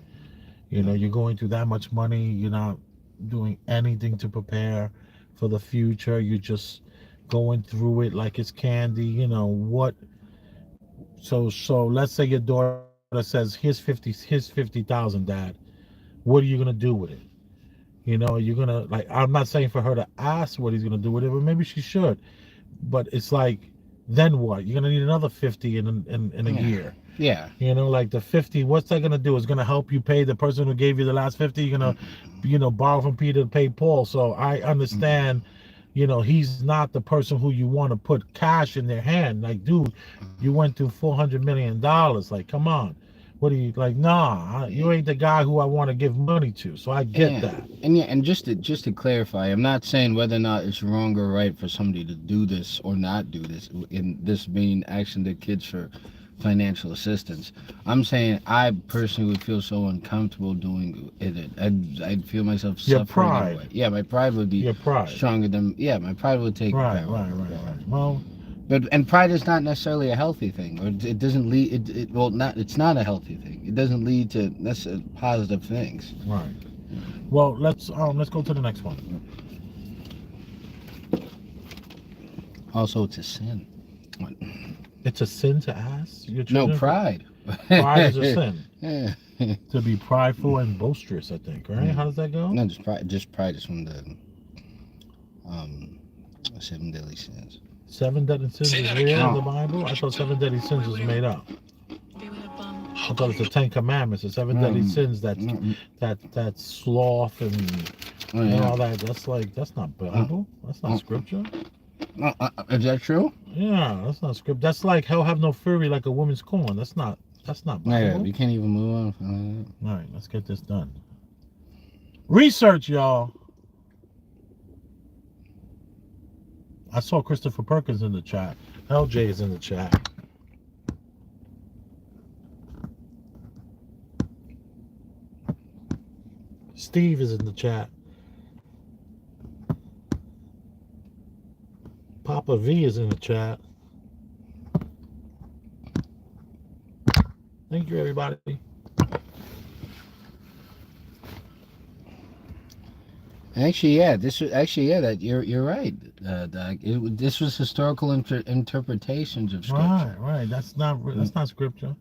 You're going through that much money, you're not doing anything to prepare for the future, you're just going through it like it's candy, what. So let's say your daughter says, here's 50,000, Dad. What are you gonna do with it? You're gonna, like, I'm not saying for her to ask what he's gonna do with it, but maybe she should. But it's like, then what? You're gonna need another 50 in a year. Yeah. Like the 50, what's that gonna do? It's gonna help you pay the person who gave you the last 50. You're gonna, borrow from Peter to pay Paul. So I understand, he's not the person who you want to put cash in their hand. Like, dude, you went through $400 million. Like, come on. What are you like? Nah, you ain't the guy who I want to give money to. So I get that. And just to clarify, I'm not saying whether or not it's wrong or right for somebody to do this or not do this, in this being asking their kids for financial assistance. I'm saying I personally would feel so uncomfortable doing it. I'd feel myself suffering. Pride. Anyway. Yeah, my pride would be Your pride. stronger than. Yeah, my pride would take. Right. Well. And pride is not necessarily a healthy thing, or it doesn't lead. It's not a healthy thing. It doesn't lead to necessarily positive things. Right. Well, let's go to the next one. Also, it's a sin. It's a sin to ask your No, children? pride. Pride is a sin. Yeah. To be prideful and boisterous, I think, right? How does that go? No, just pride. Just pride is from the 7 deadly sins. 7 deadly sins is real in the Bible? I thought 7 deadly sins was made up. I thought it's the 10 Commandments, the 7 deadly sins. That's sloth and all that. That's not Bible. That's not scripture. Is that true? Yeah, that's not scripture. That's like hell have no fury like a woman's corn. That's not Bible. Yeah, we can't even move on. All right, let's get this done. Research, y'all. I saw Christopher Perkins in the chat. LJ is in the chat. Steve is in the chat. Papa V is in the chat. Thank you, everybody. Actually, yeah, that you're right, Doc. This was historical interpretations of scripture. Right. That's not scripture.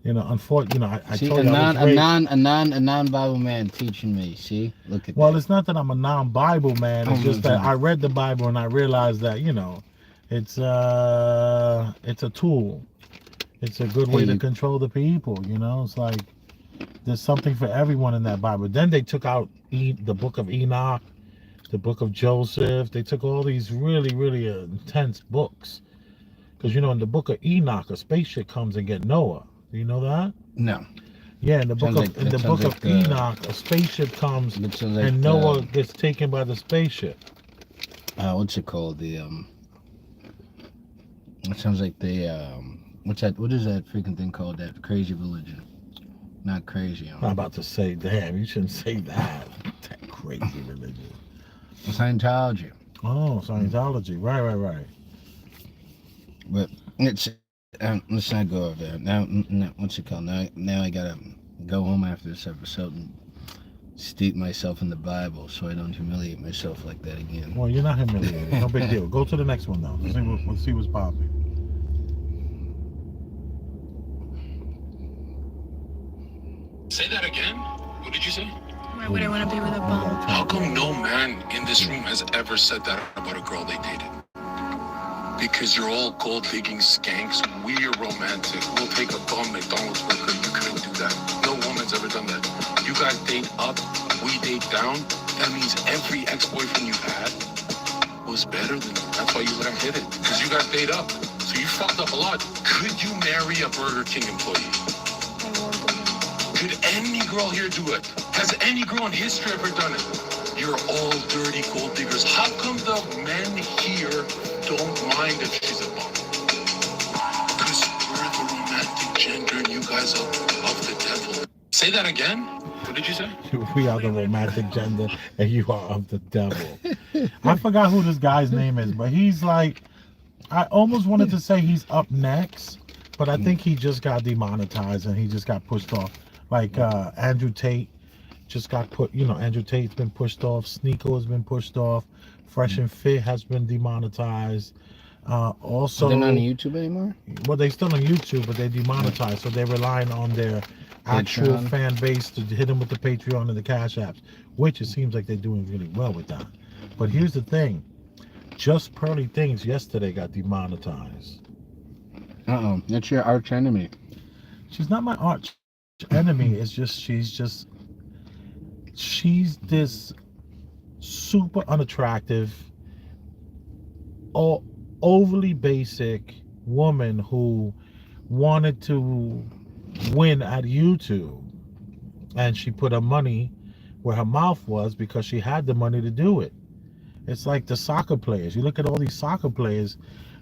Unfortunately, I See, told you I was raised. a non-Bible man teaching me. See, look at Well, that. it's not that I'm a non-Bible man. It's just that I read the Bible and I realized that it's a tool. It's a good way to control the people. It's like there's something for everyone in that Bible. Then they took out the book of Enoch, the book of Joseph. They took all these really, really intense books. Because in the book of Enoch, a spaceship comes and get Noah. Do you know that? No. Yeah, in the book of Enoch, a spaceship comes and Noah gets taken by the spaceship. What's it called? It sounds like what is that freaking thing called? That crazy religion? Not crazy. I'm about to say, damn, you shouldn't say that. That crazy religion. Scientology. Oh, Scientology. Right. But let's not go over there. Now, what's it called? Now I gotta go home after this episode and steep myself in the Bible so I don't humiliate myself like that again. Well, you're not humiliated. No big deal. Go to the next one, though. Let's see what's popping. Say that again? What did you say? Why would I want to be with a bum? How come no man in this room has ever said that about a girl they dated? Because you're all gold-digging skanks. We're romantic. We'll take a bum McDonald's worker. You couldn't do that. No woman's ever done that. You guys date up, we date down. That means every ex-boyfriend you've had was better than you. That's why you let him hit it. Because you guys date up. So you fucked up a lot. Could you marry a Burger King employee? I won't do that. Could any girl here do it? Has any girl in history ever done it? You're all dirty gold diggers. How come the men here don't mind if she's a bum? Because we're the romantic gender and you guys are of the devil. Say that again? What did you say? We are the romantic gender and you are of the devil. I forgot who this guy's name is, but he's like, I almost wanted to say he's up next, but I think he just got demonetized and he just got pushed off. Like Andrew Tate just got Andrew Tate's been pushed off. Sneeko has been pushed off. Fresh and Fit has been demonetized. Also, they're not on YouTube anymore? Well, they're still on YouTube, but they're demonetized, so they're relying on their actual fan base to hit them with the Patreon and the Cash Apps, which it seems like they're doing really well with that. But here's the thing. Just Pearly Things yesterday got demonetized. That's your arch enemy. She's not my arch enemy. It's just she's this super unattractive, or overly basic woman who wanted to win at YouTube, and she put her money where her mouth was because she had the money to do it. It's like the soccer players. You look at all these soccer players,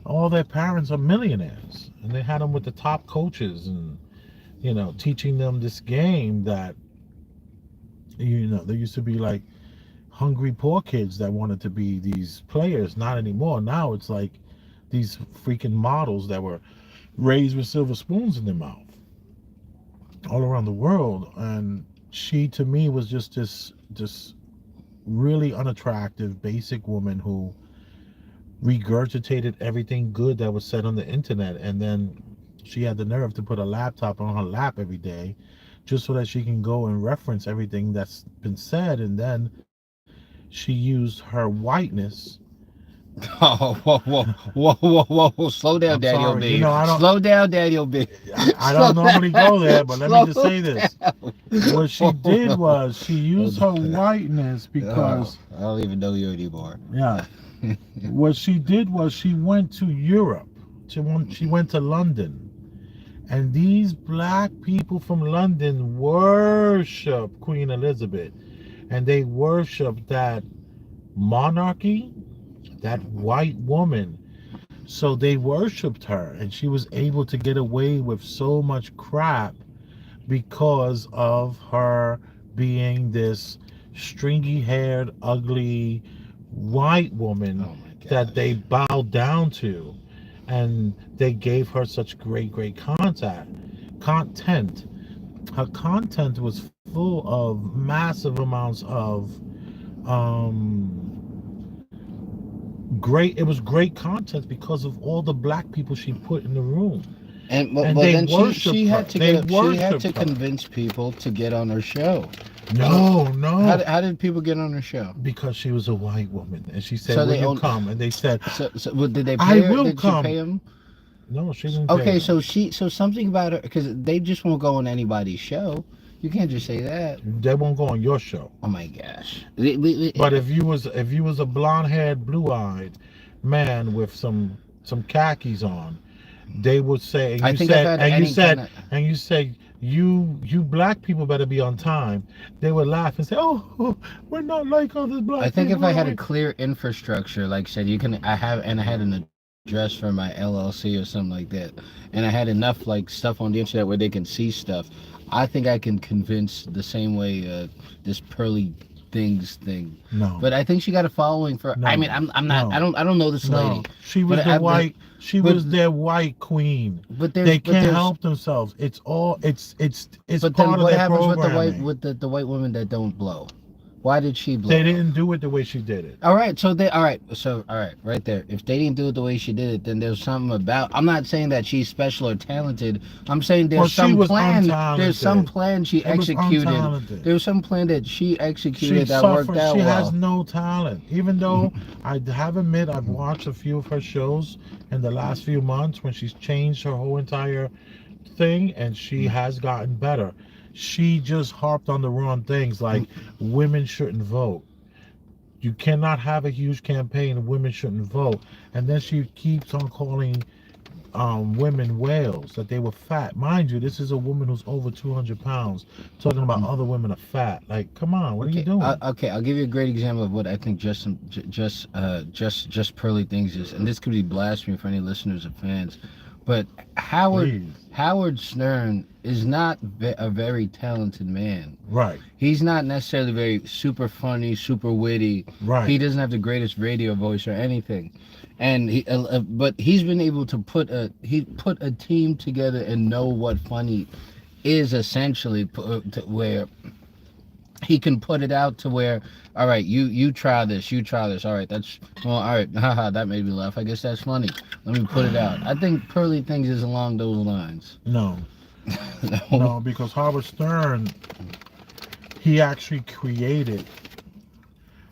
all their parents are millionaires, and they had them with the top coaches and teaching them this game that there used to be like hungry poor kids that wanted to be these players. Not anymore. Now it's like these freaking models that were raised with silver spoons in their mouth all around the world. And she, to me, was just this really unattractive, basic woman who regurgitated everything good that was said on the internet, and then she had the nerve to put a laptop on her lap every day just so that she can go and reference everything that's been said. And then she used her whiteness. Oh, whoa. Slow down, Daddy O.B. Slow down, Daddy O.B. I don't normally go there, but let me just say this. What she did was she used her whiteness because... I don't even know you anymore. Yeah. What she did was she went to Europe. She went to London. And these black people from London worship Queen Elizabeth. And they worship that monarchy, that white woman. So they worshipped her. And she was able to get away with so much crap because of her being this stringy-haired, ugly white woman that they bowed down to. And they gave her such great content. Her content was full of massive amounts of Great. It was great content because of all the black people she put in the room. And And well, they then worship she her. had to They get, she had worship to her. convince people to get on her show. No, How no, how did people get on her show? because she was a white woman, and she said, So "Will they you own- come?" And they said, So well, did they I pay her? will Did come. she pay him? "No, she didn't." pay Okay, them. so something about her, because they just won't go on anybody's show. You can't just say that. They won't go on your show. Oh my gosh. But if you was a blonde-haired, blue-eyed man with some khakis on, they would say, and I you think said, I've had and you any said, kinda- and you said, you black people better be on time. They would laugh and say, "Oh, we're not like other black." I think if people, I had a right?" clear infrastructure, like I said, I had an address for my LLC or something like that, and I had enough like stuff on the internet where they can see stuff. I think I can convince the same way this Pearly Things thing. No, But I think she got a following for. No. I mean, I'm not. No. I don't know this no, lady. she was But the I- white. She but- was their white queen. But there's, They but can't there's- help themselves. It's all. It's But part then of what their happens programming. with the white women that don't blow? Why did she blow? They didn't do it the way she did it. All right, so right there. If they didn't do it the way she did it, then there's something about. I'm not saying that she's special or talented. I'm saying there's Well, she some was plan. untalented. There's some plan she She was executed. untalented. There's some plan that she She executed that suffered. worked out She well. has no talent. Even though I have admit I've watched a few of her shows in the last few months when she's changed her whole entire thing, and she has gotten better. She just harped on the wrong things, like women shouldn't vote. You cannot have a huge campaign of women shouldn't vote, and then she keeps on calling women whales, that they were fat. Mind you, this is a woman who's over 200 pounds talking about other women are fat. Like, come on, what are you doing? Okay, I'll give you a great example of what I think just Pearly Things is, and this could be blasphemy for any listeners or fans, but Please. Howard Stern is not a very talented man. Right, He's not necessarily very super funny, super witty. right. He doesn't have the greatest radio voice or anything, and but he's been able to put a team together and know what funny is, essentially, to where he can put it out to where, all right, you try this, all right, all right, haha, that made me laugh, I guess that's funny, let me put it out. I think Pearly Things is along those lines. No, no, because Howard Stern, he actually created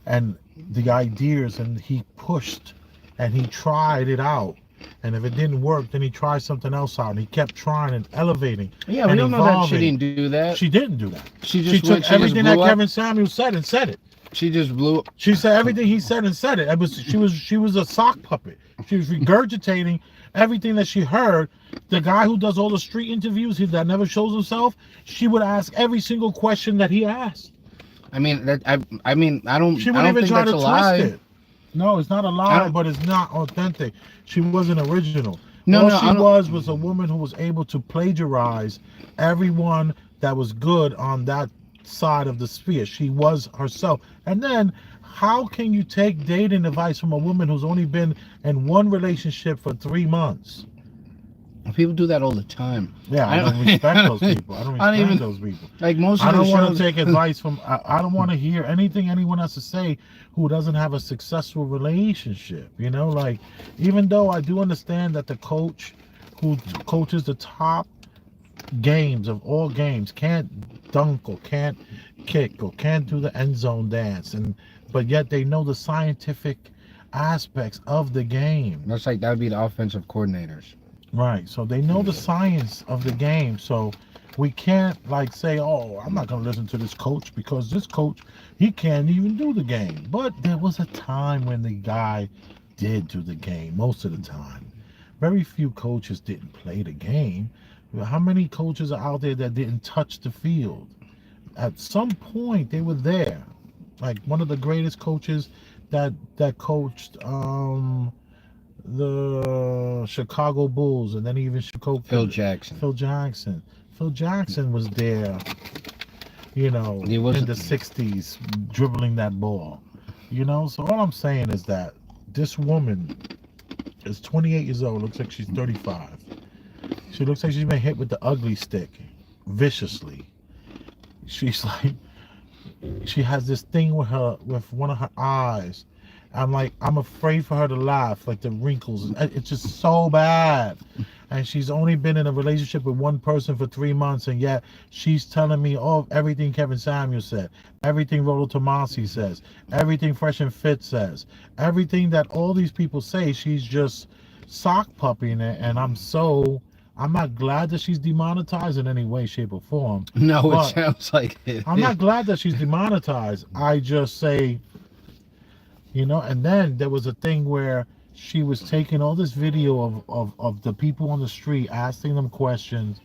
and the ideas, and he pushed and he tried it out, and if it didn't work, then he tried something else out, and he kept trying and elevating. Yeah, we and don't know that she evolving. didn't do that. She didn't do that. She She just took everything that blew up. Kevin Samuels said and said it. She just blew up. She said everything he said and said it. She was a sock puppet. She was regurgitating everything that she heard. The guy who does all the street interviews, that never shows himself, she would ask every single question that he asked. I mean, I don't. She I wouldn't don't even think try that's to a twist lie. it. No, it's not a I lie, don't- but it's not authentic. She wasn't original. No, All no, I she don't- was a woman who was able to plagiarize everyone that was good on that side of the sphere. She was herself. And then, how can you take dating advice from a woman who's only been in one relationship for 3 months? People do that all the time. Yeah, I don't respect those people. I don't I don't respect even- those people. Like most of I the don't want shows. to take advice from. I don't want to hear anything anyone has to say who doesn't have a successful relationship. You know, like, even though I do understand that the coach who coaches the top games of all games can't dunk or can't kick or can't do the end zone dance, but yet they know the scientific aspects of the game. That's like that would be the offensive coordinators. Right. So they know the science of the game. So we can't like say, oh, I'm not going to listen to this coach because this coach, he can't even do the game. But there was a time when the guy did do the game most of the time. Very few coaches didn't play the game. How many coaches are out there that didn't touch the field? At some point, they were there. Like one of the greatest coaches that coached the Chicago Bulls, and then even Chicago. Phil Jackson. Phil Jackson. Phil Jackson was there, you know, He in wasn't- the 60s, dribbling that ball. You know, so all I'm saying is that this woman is 28 years old, looks like she's 35. She looks like she's been hit with the ugly stick viciously. She's like, she has this thing with one of her eyes. I'm afraid for her to laugh, like the wrinkles. It's just so bad. And she's only been in a relationship with one person for 3 months, and yet she's telling me, oh, everything Kevin Samuel said, everything Rollo Tomasi says, everything Fresh and Fit says, everything that all these people say, she's just sock puppying it. And I'm not glad that she's demonetized in any way, shape, or form. No, But it sounds like it. I'm not glad that she's demonetized. I just say, and then there was a thing where she was taking all this video of the people on the street, asking them questions,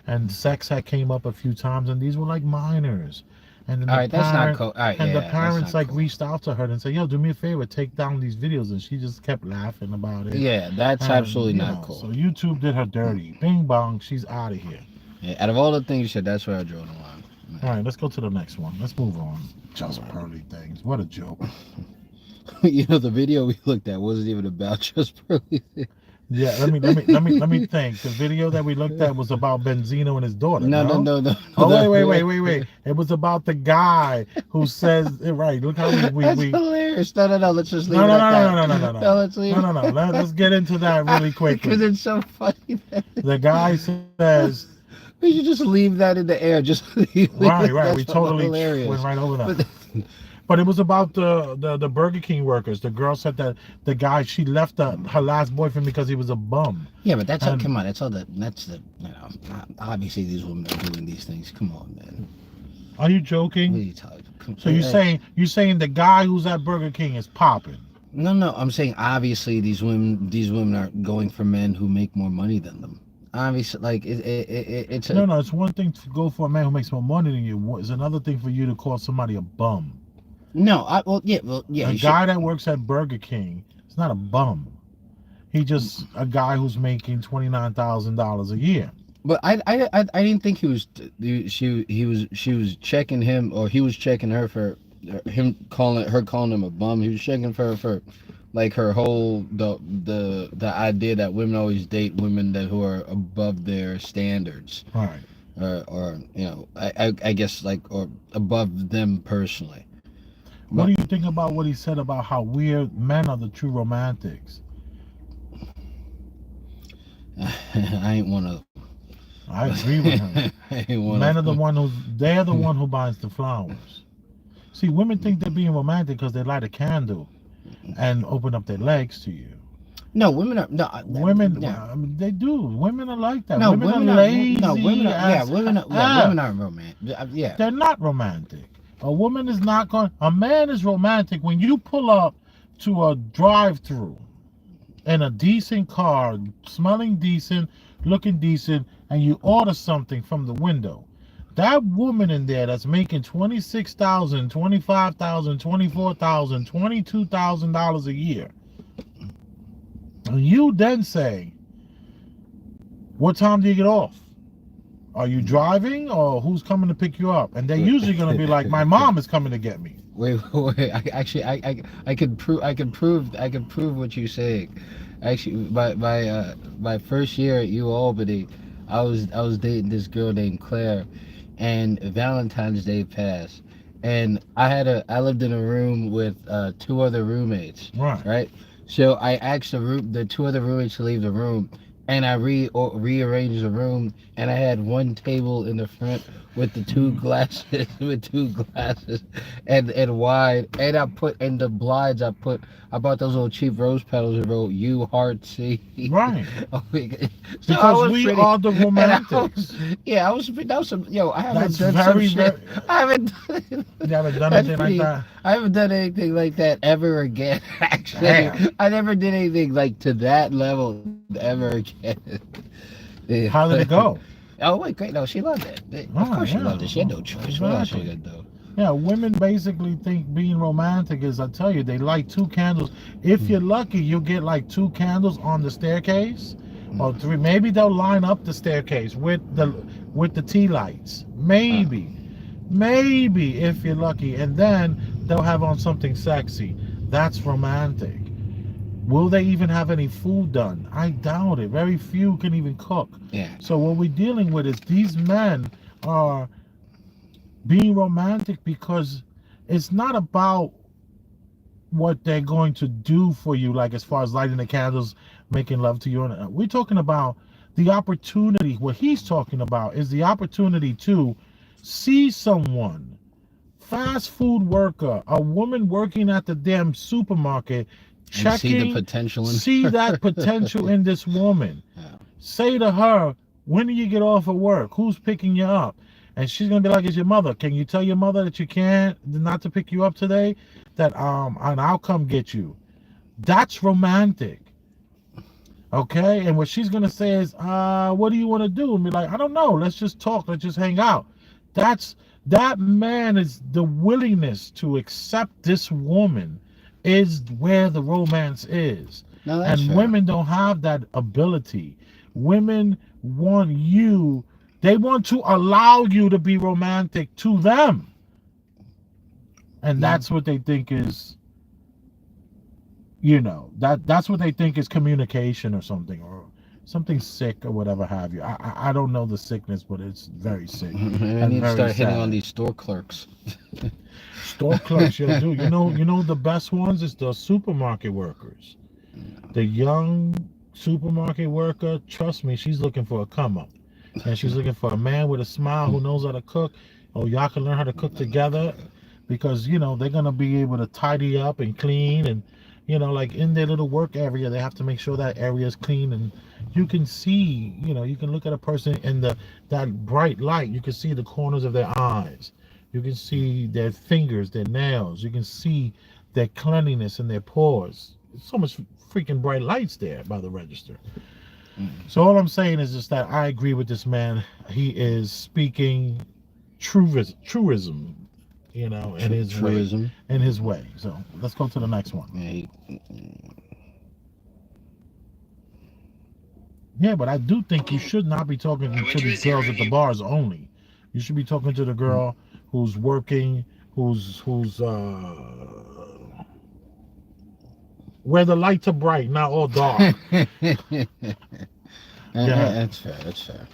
and sex had came up a few times, and these were like minors. And then All right, that's not cool. All right, and yeah, the parents that's not cool. reached out to her and said, yo, do me a favor, take down these videos. And she just kept laughing about it. Yeah, that's And, absolutely you not know, cool. So YouTube did her dirty. Bing bong, she's out of here. Yeah, out of all the things you said, that's where I draw the line. All right, let's go to the next one. Let's move on. Just pearly things. What a joke. The video we looked at wasn't even about just Pearly. Yeah, let me think. The video that we looked at was about Benzino and his daughter. No. Oh wait. It was about the guy who says right. Look how we That's hilarious. No. Let's just leave no, it no, at no, that. no, no, no, no, Let's leave no. Let's get into that really quickly. Because it's so funny. The guy says, We should just leave that in the air. Just leave right. That's We totally hilarious. went right over that. But it was about the Burger King workers. The girl said that the guy, she left her last boyfriend because he was a bum. Yeah, but that's And- come on. That's the obviously these women are doing these things. Come on, man. Are you What are joking? you talking? So you're saying the guy who's at Burger King is popping? No. I'm saying obviously these women are going for men who make more money than them. Obviously, like it's a, No. It's one thing to go for a man who makes more money than you. It's another thing for you to call somebody a bum. no. Yeah. A guy that works at Burger King is not a bum. He just a guy who's making $29,000 a year. But I didn't think he was she was checking him, or he was checking her for him calling him a bum. He was checking for like her whole the idea that women always date women who are above their standards, Right. or I guess like, or above them personally. What do you think about what he said about how men are the true romantics? I ain't wanna. I agree with him. Men are the one they're the one who buys the flowers. See, women think they're being romantic because they light a candle and open up their legs to you. No, women are Women, Yeah. I mean, they do. Women are like that. No, women are lazy. women are women as are romantic. Yeah. They're not romantic. A woman is not going. A man is romantic when you pull up to a drive-through in a decent car, smelling decent, looking decent, and you order something from the window. That woman in there that's making $26,000, $25,000, $24,000, $22,000 a year. And you then say, what time do you get off? Are you driving, or who's coming to pick you up? And they're usually going to be like, my mom is coming to get me. Wait. I could prove what you're saying. Actually, my first year at UAlbany, I was dating this girl named Claire, and Valentine's Day passed, and I lived in a room with 2 other roommates. Right. So I asked the 2 other roommates to leave the room, and I rearranged the room, and I had one table in the front with the 2 glasses, and wine, and I put in the blinds. I bought those little cheap rose petals and wrote "You Heart C." Right. Oh, Because we are the romantics. Yeah, I was. That was some. Yo, I haven't That's done very, some shit. very- I haven't. You haven't done That's anything like pretty- that? I haven't done anything like that ever again. Actually, Damn. I never did anything like to that level ever again. Yeah. How did it go? Oh wait, great! No, she loved it. Of Oh, course, she yeah. loved it. She had no choice. What else she Exactly. gonna do? Yeah, women basically think being romantic is, I tell you, they light 2 candles. If you're lucky, you'll get like 2 candles on the staircase, or 3. Maybe they'll line up the staircase with the tea lights. Maybe if you're lucky, and then they'll have on something sexy. That's romantic. Will they even have any food done? I doubt it. Very few can even cook. Yeah. So what we're dealing with is these men are being romantic, because it's not about what they're going to do for you, like as far as lighting the candles, making love to you. And we're talking about the opportunity. What he's talking about is the opportunity to see someone, fast food worker, a woman working at the damn supermarket, And see the checking, potential in see that potential in this woman. Yeah. Say to her, when do you get off of work? Who's picking you up? And she's gonna be like, it's your mother. Can you tell your mother that you can't, not to pick you up today? That and I'll come get you. That's romantic. Okay? And what she's gonna say is, what do you want to do? And be like, I don't know. Let's just talk, let's just hang out. That man is the willingness to accept this woman is where the romance is. No, that's And fair. women don't have that ability. Women want you, they want to allow you to be romantic to them. And that's what they think is, that's what they think is communication or something sick or whatever have you. I don't know the sickness, but it's very sick. I need to very start hitting sad. on these store clerks. Store clerks, you do. You know the best ones is the supermarket workers. The young supermarket worker, trust me, she's looking for a come up. And she's looking for a man with a smile who knows how to cook. Oh, y'all can learn how to cook together, because they're gonna be able to tidy up and clean, and like in their little work area, they have to make sure that area is clean. And you can see, you can look at a person in that bright light. You can see the corners of their eyes. You can see their fingers, their nails. You can see their cleanliness in their pores. So much freaking bright lights there by the register. So all I'm saying is just that I agree with this man. He is speaking truism, in his way. Truism. In his way. So let's go to the next one. Yeah, Yeah, but I do think you should not be talking to these girls at the bars only. You should be talking to the girl who's working, who's where the lights are bright, not all dark. That's fair. That's fair.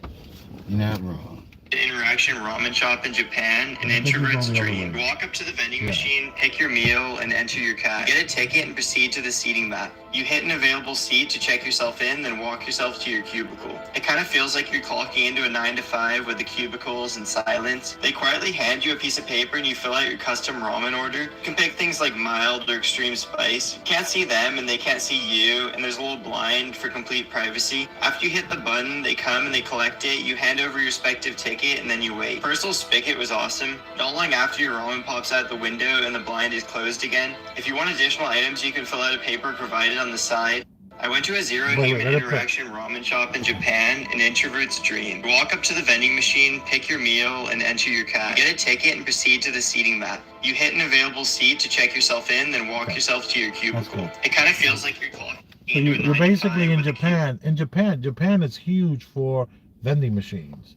You're not wrong. Interaction ramen shop in Japan, an introvert's dream. Walk up to the vending machine, pick your meal, and enter your cash. Get a ticket and proceed to the seating map. You hit an available seat to check yourself in, then walk yourself to your cubicle. It kind of feels like you're clocking into a 9 to 5 with the cubicles and silence. They quietly hand you a piece of paper and you fill out your custom ramen order. You can pick things like mild or extreme spice. You can't see them and they can't see you, and there's a little blind for complete privacy. After you hit the button, they come and they collect it. You hand over your respective ticket and then you wait. Personal Spigot was awesome. Not long after, your ramen pops out the window and the blind is closed again. If you want additional items, you can fill out a paper provided on the side. I went to a zero-human interaction ramen shop in Japan, an introvert's dream. Walk up to the vending machine, pick your meal, and enter your cash. Get a ticket and proceed to the seating map. You hit an available seat to check yourself in, then walk yourself to your cubicle. It kind of feels like you're clocking. So you're basically in Japan. In Japan is huge for vending machines.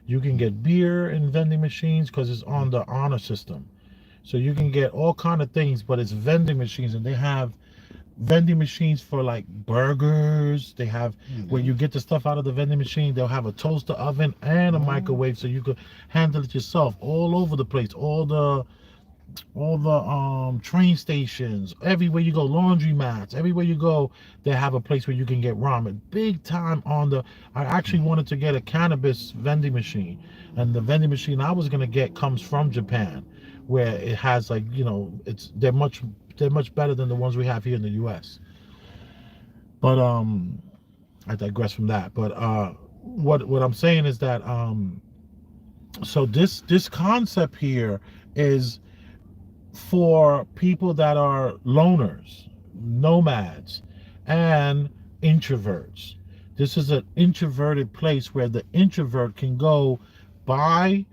You can get beer in vending machines because it's on the honor system. So you can get all kind of things, but it's vending machines, and they have vending machines for like burgers. They have where you get the stuff out of the vending machine. They'll have a toaster oven and a microwave, so you could handle it yourself. All over the place, all the train stations, everywhere you go, laundromats, everywhere you go, they have a place where you can get ramen. Big time on the. I actually wanted to get a cannabis vending machine, and the vending machine I was gonna get comes from Japan, where it has like they're much better than the ones we have here in the U.S. But I digress from that. But what I'm saying is that so this concept here is for people that are loners, nomads, and introverts. This is an introverted place where the introvert can go buy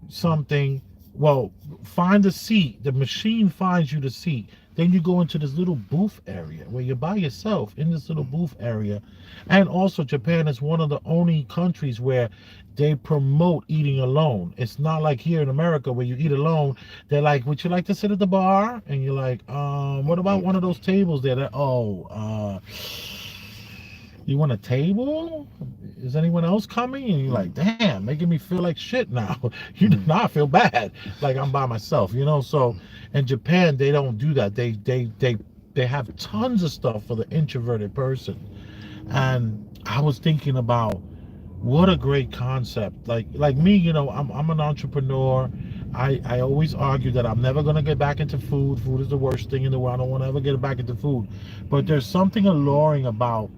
something. Well, find a seat. The machine finds you the seat. Then you go into this little booth area where you're by yourself in this little booth area. And also, Japan is one of the only countries where they promote eating alone. It's not like here in America where you eat alone. They're like, would you like to sit at the bar? And you're like, what about one of those tables there? You want a table? Is anyone else coming? And you're like, damn, making me feel like shit now. You do not feel bad, like I'm by myself, you know. So in Japan, they don't do that. They have tons of stuff for the introverted person. And I was thinking about what a great concept. Like me, you know, I'm an entrepreneur. I always argue that I'm never gonna get back into food. Food is the worst thing in the world. I don't want to ever get back into food. But there's something alluring about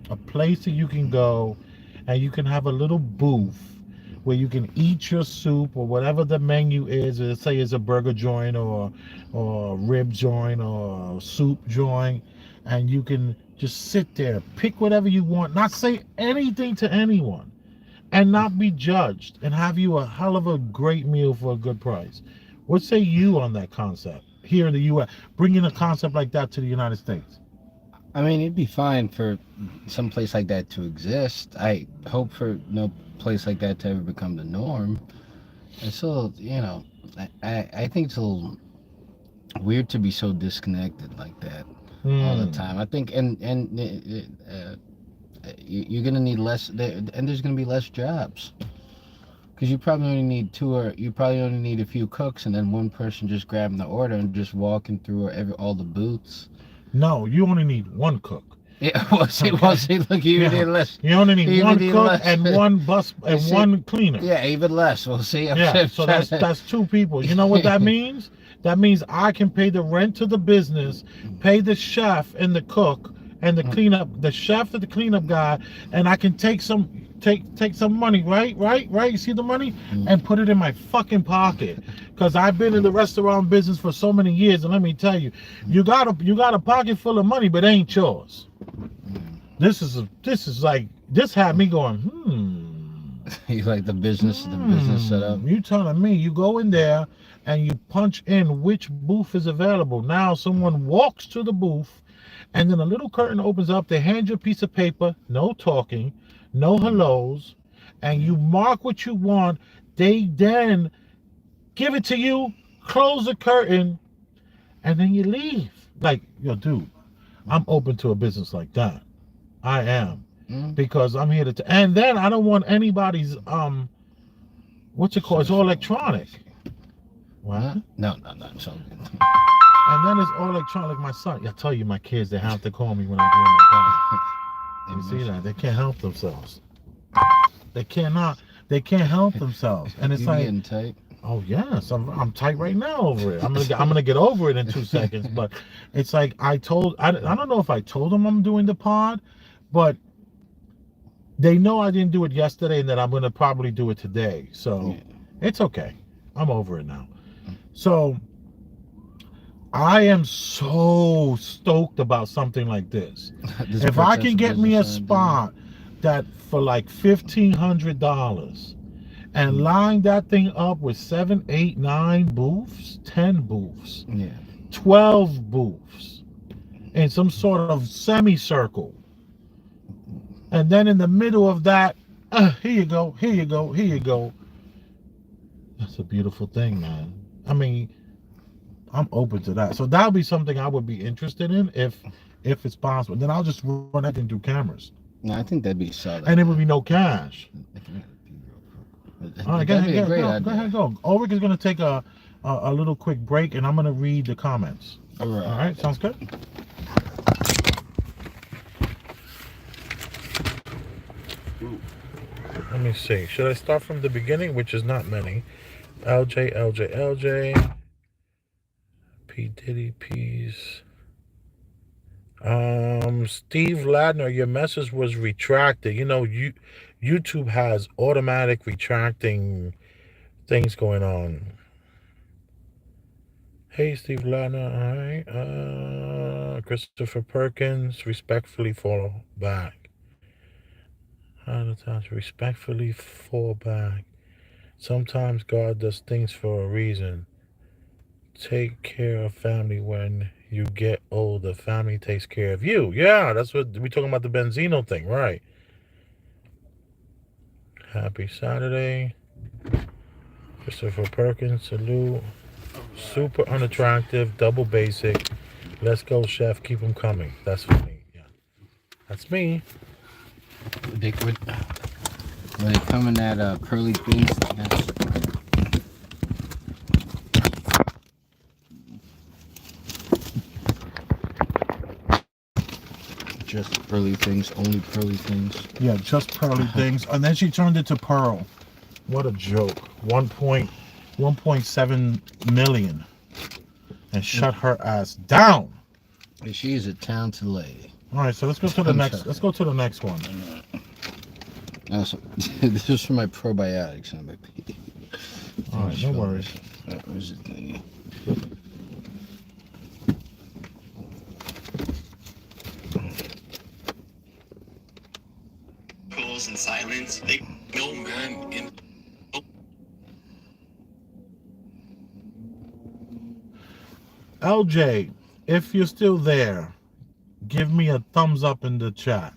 a place that you can go and you can have a little booth where you can eat your soup or whatever the menu is. Let's say it's a burger joint or rib joint or soup joint, and you can just sit there, pick whatever you want, not say anything to anyone, and not be judged, and have you a hell of a great meal for a good price. What say you on that concept here in the U.S., bringing a concept like that to the United States? I mean, it'd be fine for some place like that to exist. I hope for no place like that to ever become the norm. It's still, you know, I think it's a little weird to be so disconnected like that all the time. I think, you're gonna need less, and there's gonna be less jobs. Because you probably only need you probably only need a few cooks, and then one person just grabbing the order and just walking through all the booths. No, you only need one cook. Yeah, look, you need less. You only need one cook and one bus and one cleaner. Yeah, even less. We'll see. Yeah, so that's two people. You know what that means? That means I can pay the rent to the business, pay the chef and the cook and the cleanup, the chef and the cleanup guy, and I can take some money, right? You see the money? And put it in my fucking pocket. Because I've been in the restaurant business for so many years, and let me tell you, you got a pocket full of money, but it ain't yours. This had me going, You like the business setup? You telling me you go in there and you punch in which booth is available. Now someone walks to the booth, and then a little curtain opens up. They hand you a piece of paper, no talking, no hellos, and you mark what you want. They then give it to you, close the curtain, and then you leave. Like, yo, dude, I'm open to a business like that. I am. Because I'm here to and then I don't want anybody's what's it called? It's all electronic. What? No. So and then it's all electronic. My son, I tell you, my kids, they have to call me when I'm doing my podcast. You see that? They can't help themselves. They can't help themselves. And it's like, getting tight. Oh yes, I'm tight right now over it. I'm gonna get over it in 2 seconds. But it's like I don't know if I told them I'm doing the pod, but they know I didn't do it yesterday and that I'm gonna probably do it today. So it's okay. I'm over it now. So I am so stoked about something like this. If I can get me a spot that for like $1,500 and line that thing up with 7, 8, 9 booths, 10 booths, 12 booths in some sort of semicircle, and then in the middle of that, here you go. That's a beautiful thing, man. I mean, I'm open to that. So that would be something I would be interested in if it's possible. Then I'll just run that thing through cameras. No, I think that'd be solid. And it would be no cash. All right, go ahead. Ulrich is going to take a little quick break, and I'm going to read the comments. All right, sounds good. Let me see. Should I start from the beginning, which is not many? LJ. P. Diddy, peace. Steve Ladner, your message was retracted. You know, YouTube has automatic retracting things going on. Hey, Steve Ladner. All right. Christopher Perkins, respectfully fall back. Respectfully fall back. Sometimes God does things for a reason. Take care of family when you get older. Family takes care of you. Yeah, that's what we're talking about, the Benzino thing, right? Happy Saturday. Christopher Perkins, salute. Super unattractive, double basic. Let's go, chef. Keep them coming. That's for me. Yeah, that's me. When they come in that pearly things, yes. Just pearly things, only pearly things. Yeah, just pearly things. And then she turned it to pearl. What a joke. 1.7 million. And shut her ass down. She's a talented lady. All right, so let's go to the next. Let's go to the next one. Also, this is for my probiotics. All right, no worries. Where's the thing? Calls in silence. They No man in LJ, if you're still there, give me a thumbs up in the chat.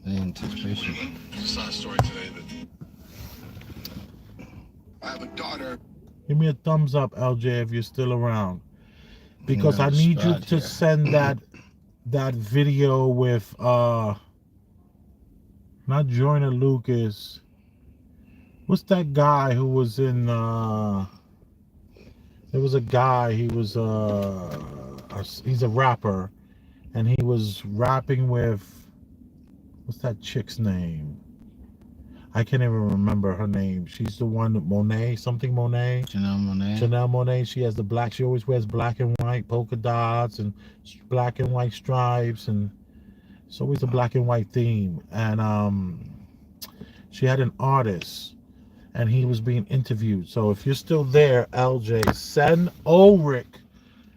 The anticipation. I saw a story today that I have a daughter. Give me a thumbs up, LJ, if you're still around, because I need you to send that video with not Joyner Lucas. What's that guy who was in? There was a guy. He was he's a rapper, and he was rapping with. What's that chick's name? I can't even remember her name. She's the one, Monet, something Monet. Janelle Monáe. Janelle Monáe. She has the black. She always wears black and white polka dots and black and white stripes, and it's always a black and white theme. And she had an artist, and he was being interviewed. So if you're still there, LJ, send Ulrich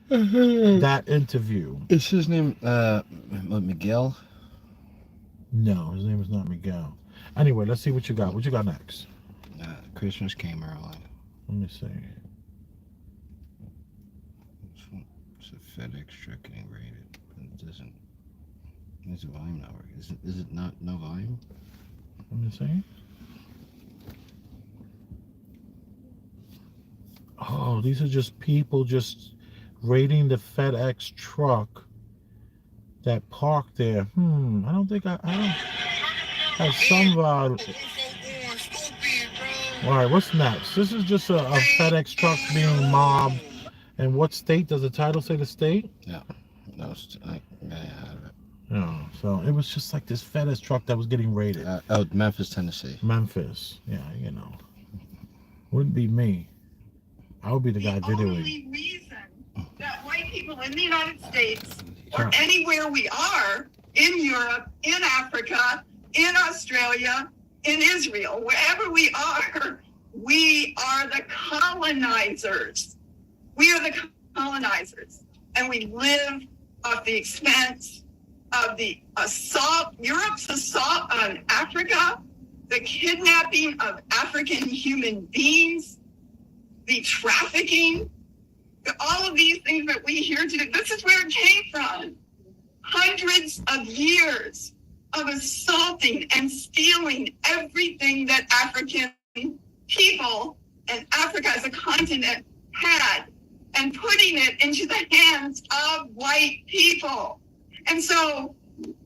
that interview. Is his name Miguel? No, his name is not Miguel. Anyway, let's see what you got. What you got next? Christmas came early. Let me see. It's a FedEx truck getting rated. It doesn't. It's a volume not working. Is it not no volume? Let me see. Oh, these are just people just raiding the FedEx truck that parked there. I don't think I don't have some All right, what's next? This is just a FedEx truck being mobbed. And what state does the title say? The state? Yeah. No, I have it. No. So it was just like this FedEx truck that was getting raided. Memphis, Tennessee. Memphis. Yeah, you know. Wouldn't be me. I would be the guy videoing. The only reason that white people in the United States or anywhere we are, in Europe, in Africa, in Australia, in Israel, wherever we are the colonizers. We are the colonizers. And we live off the expense of the assault, Europe's assault on Africa, the kidnapping of African human beings, the trafficking, all of these things that we hear today. This is where it came from. Hundreds of years of assaulting and stealing everything that African people and Africa as a continent had and putting it into the hands of white people. And so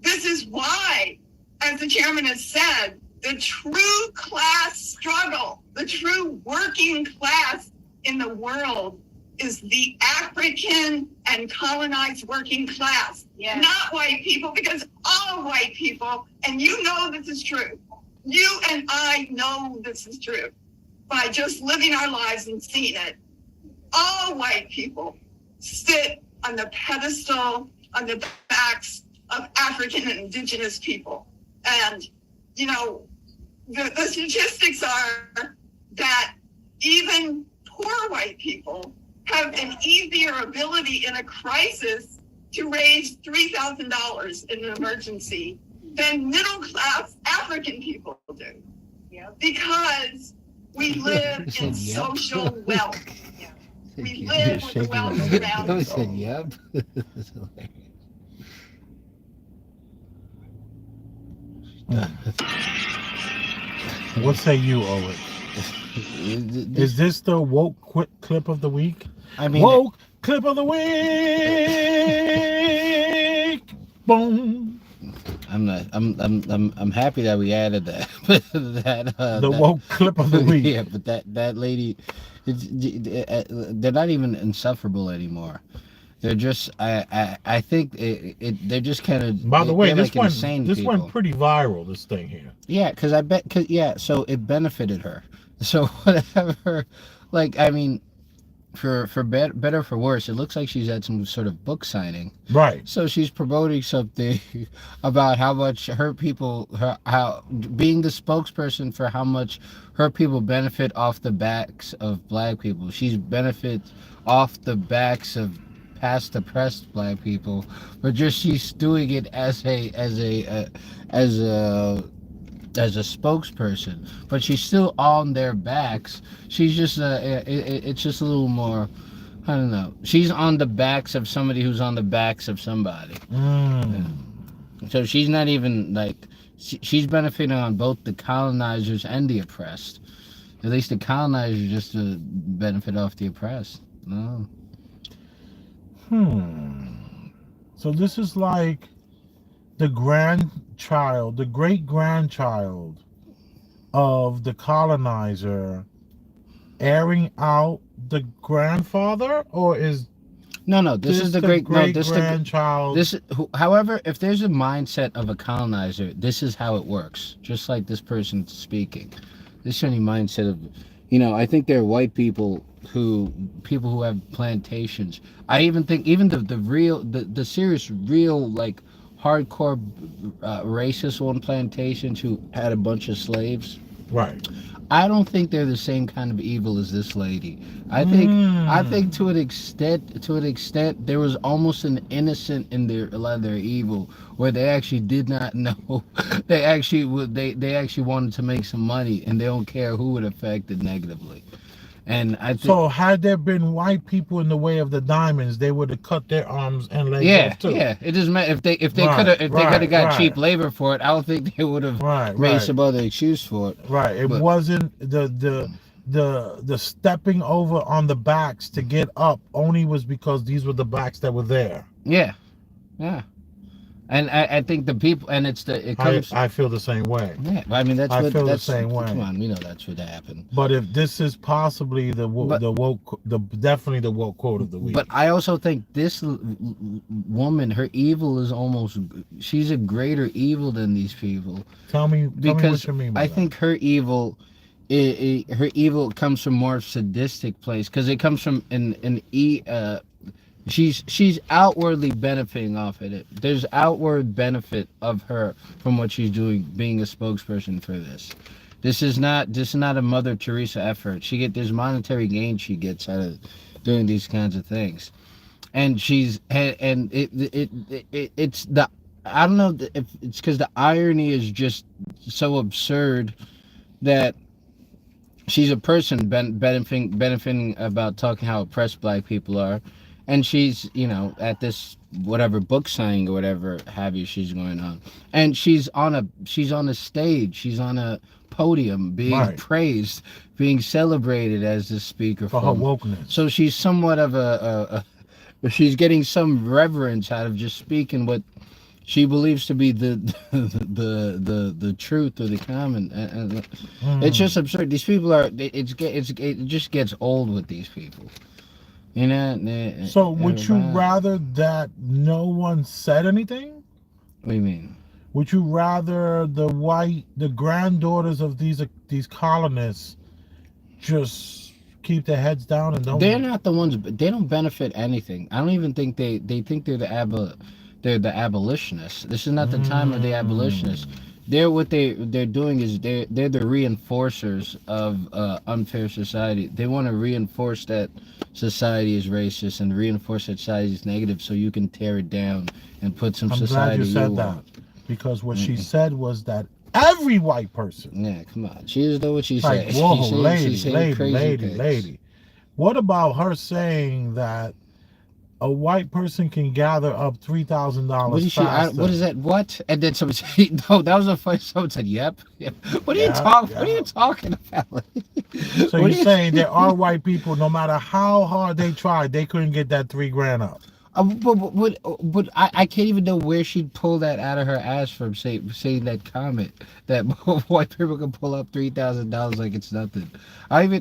this is why, as the chairman has said, the true class struggle, the true working class in the world is the African and colonized working class, not white people, because all white people, and you know this is true, you and I know this is true by just living our lives and seeing it. All white people sit on the pedestal, on the backs of African and indigenous people. And, you know, the statistics are that even poor white people have an easier ability in a crisis to raise $3,000 in an emergency than middle-class African people do. Because we live in social wealth. We live with the wealth around I us. said, yep. What say you, Ulrich? Is this the woke clip of the week? I mean, Woke clip of the week. Boom. I'm not. I'm happy that we added that. The woke clip of the week. Yeah, but that lady, they're not even insufferable anymore. They're just. I think they're just kind of. By the way, they're this like insane went people. pretty viral. This thing here. Yeah, because I bet. So it benefited her. So whatever. Like, I mean, for better or for worse, it looks like she's at some sort of book signing. Right. So she's promoting something about how much her people, how being the spokesperson for how much her people benefit off the backs of black people. She's benefits off the backs of past oppressed black people, but just she's doing it as a spokesperson, but she's still on their backs. She's just it's just a little more, I don't know. She's on the backs of somebody who's on the backs of somebody. Yeah. So she's not even like, she's benefiting on both the colonizers and the oppressed. At least the colonizers just to benefit off the oppressed. No. So this is like the grandchild, the great grandchild of the colonizer airing out the grandfather, or is No, this is the great grandchild? However, if there's a mindset of a colonizer, this is how it works. Just like this person speaking, this is any mindset of, I think there are white people who have plantations. I even think even the serious real like hardcore racist on plantations who had a bunch of slaves. Right. I don't think they're the same kind of evil as this lady. I think to an extent there was almost an innocent in a lot of their evil, where they actually did not know. They actually wanted to make some money, and they don't care who it affected negatively. And I think, so had there been white people in the way of the diamonds, they would have cut their arms and legs off too. Yeah. It doesn't matter if they could have got cheap labor for it. I don't think they would have made some other excuse for it. Right. It wasn't the stepping over on the backs to get up only was because these were the backs that were there. Yeah. And I think the people, and I feel the same way. Yeah, I mean that's the same way. Come on, we know that's what happened. But if this is possibly definitely the woke quote of the week. But I also think this woman, her evil is she's a greater evil than these people. Tell me what you mean by that. I think her evil, her evil comes from more sadistic place, because it comes from she's outwardly benefiting off of it. There's outward benefit of her from what she's doing, being a spokesperson for this. This is not a Mother Teresa effort. There's monetary gain she gets out of doing these kinds of things, and it's the, I don't know if it's because the irony is just so absurd that she's a person benefiting about talking how oppressed black people are. And she's, at this whatever book signing or whatever have you she's going on, and she's on a stage, she's on a podium being praised, being celebrated as the speaker for her wokeness. So she's somewhat of she's getting some reverence out of just speaking what she believes to be the truth or the common. It's just absurd. These people are. It just gets old with these people. So would you rather that no one said anything? What do you mean? Would you rather the granddaughters of these colonists just keep their heads down and don't? They're not the ones. They don't benefit anything. I don't even think they think they're the abolitionists. This is not the time of the abolitionists. What they're doing is they're the reinforcers of unfair society. They want to reinforce that society is racist and reinforce that society is negative, so you can tear it down and put some society. I'm glad you said that, because what she said was that every white person. Yeah, come on. She doesn't know what she said. Whoa, lady. What about her saying that a white person can gather up $3,000 faster? What is that? What? And then somebody said, no, that was the first. Someone said, yep. What are you talking? What are you talking about? So you're saying there are white people, no matter how hard they tried, they couldn't get that $3,000 up? But I can't even know where she'd pull that out of her ass from saying that comment that white people can pull up $3,000 like it's nothing.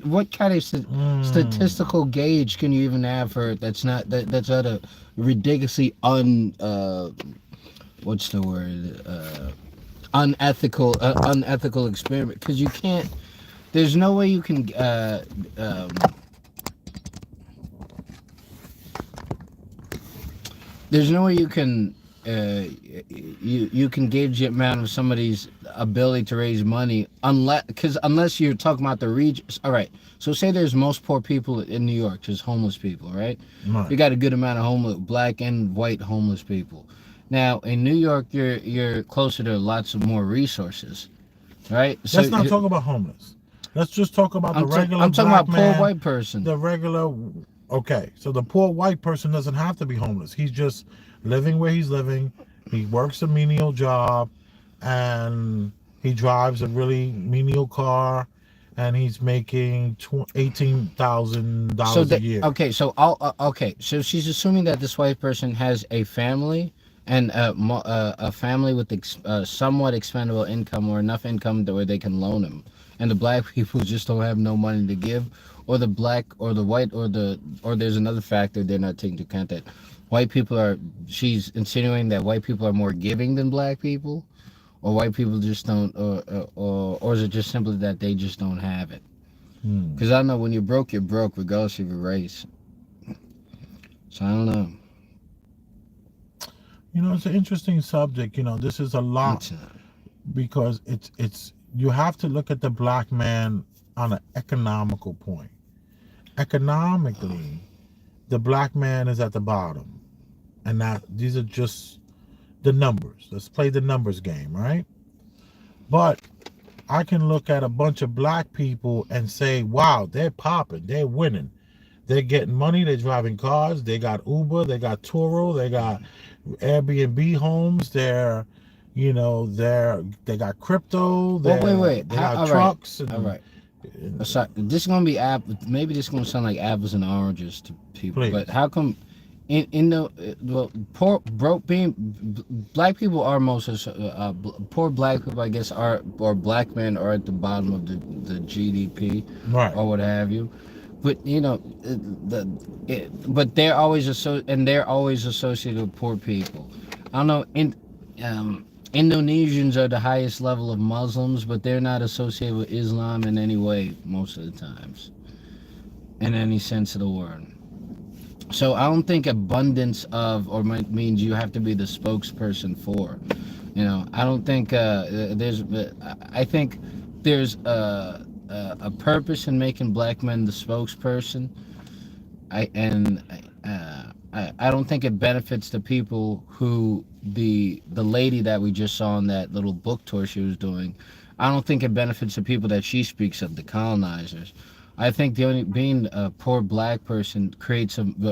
What kind of statistical gauge can you even have for it that's not a ridiculously what's the word, unethical experiment? Because you can't. There's no way you can. There's no way you can you can gauge the amount of somebody's ability to raise money unless you're talking about the region. All right, so say there's most poor people in New York, just homeless people, right? You got a good amount of homeless, black and white homeless people. Now in New York, you're closer to lots of more resources, right? Let's not talk about homeless. Let's just talk about the regular. I'm talking black about man, poor white person. The regular. Okay, so the poor white person doesn't have to be homeless. He's just living where he's living. He works a menial job, and he drives a really menial car, and he's making $18,000 a year. Okay, so so she's assuming that this white person has a family and a family with somewhat expendable income or enough income where they can loan him, and the black people just don't have no money to give. Or the black, or the white, or there's another factor they're not taking into account, that white people are. She's insinuating that white people are more giving than black people, or white people just don't, or is it just simply that they just don't have it? Because I know when you're broke, regardless of your race. So I don't know. You know, it's an interesting subject. You know, this is a lot because it's you have to look at the black man on an economical point. Economically, the black man is at the bottom, and these are just the numbers. Let's play the numbers game, right? But I can look at a bunch of black people and say, wow, they're popping, they're winning, they're getting money, they're driving cars, they got Uber, they got Turo, they got Airbnb homes, they got crypto, wait. They got trucks. All right. Sorry, this is gonna be maybe this is gonna sound like apples and oranges to people. Please. But how come black people are most poor black people, I guess, or black men are at the bottom of the GDP, right, or what have you. But but they're always associated with poor people. I don't know. Indonesians are the highest level of Muslims, but they're not associated with Islam in any way most of the times, in any sense of the word. So I don't think abundance means you have to be the spokesperson for. I don't think I think there's a purpose in making black men the spokesperson. I don't think it benefits the people who the lady that we just saw on that little book tour she was doing. I don't think it benefits the people that she speaks of, the colonizers. I think being a poor black person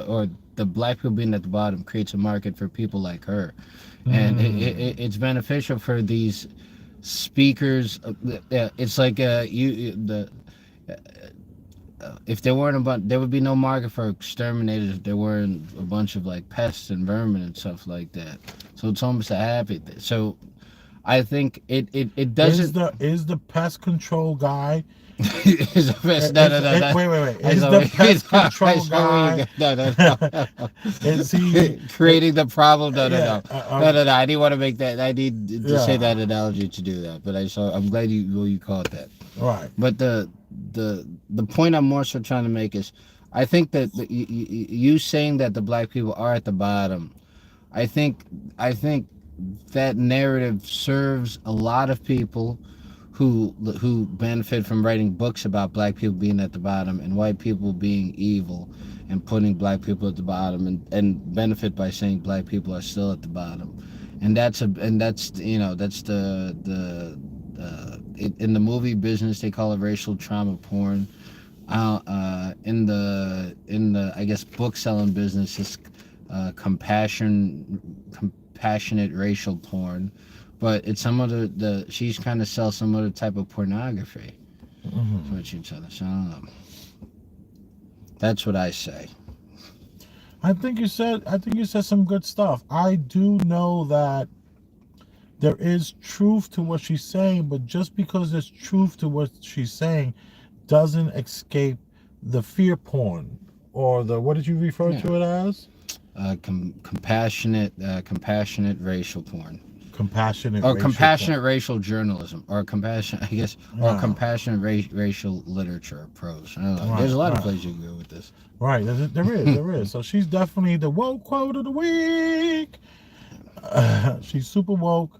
or the black people being at the bottom creates a market for people like her, and it's beneficial for these speakers. It's like if there weren't there would be no market for exterminators if there weren't a bunch of like pests and vermin and stuff like that. So it's almost a habit. So I think it doesn't. Is the pest control guy? Is the pest? No. Wait. Is the pest control guy? No. Is he creating the problem? No. I didn't want to make that. I need to say that analogy to do that. But I'm glad you called that. Right. But the point I'm more so trying to make is, I think that you saying that the black people are at the bottom, I think that narrative serves a lot of people who benefit from writing books about black people being at the bottom and white people being evil and putting black people at the bottom, and benefit by saying black people are still at the bottom. And that's in the movie business they call it racial trauma porn. In the I guess book selling business, it's compassionate racial porn, but it's some other she's trying to sell some other type of pornography to each other. So I don't know. That's what I say. I think you said some good stuff. I do know that there is truth to what she's saying, but just because there's truth to what she's saying doesn't escape the fear porn or the, what did you refer to it as? Compassionate racial porn. Compassionate Or racial compassionate porn. racial journalism, or compassion, I guess, or Yeah. compassionate racial literature prose. I don't know. Right, There's a lot of right. places you can go with this. Right, there is. So she's definitely the woke quote of the week. She's super woke,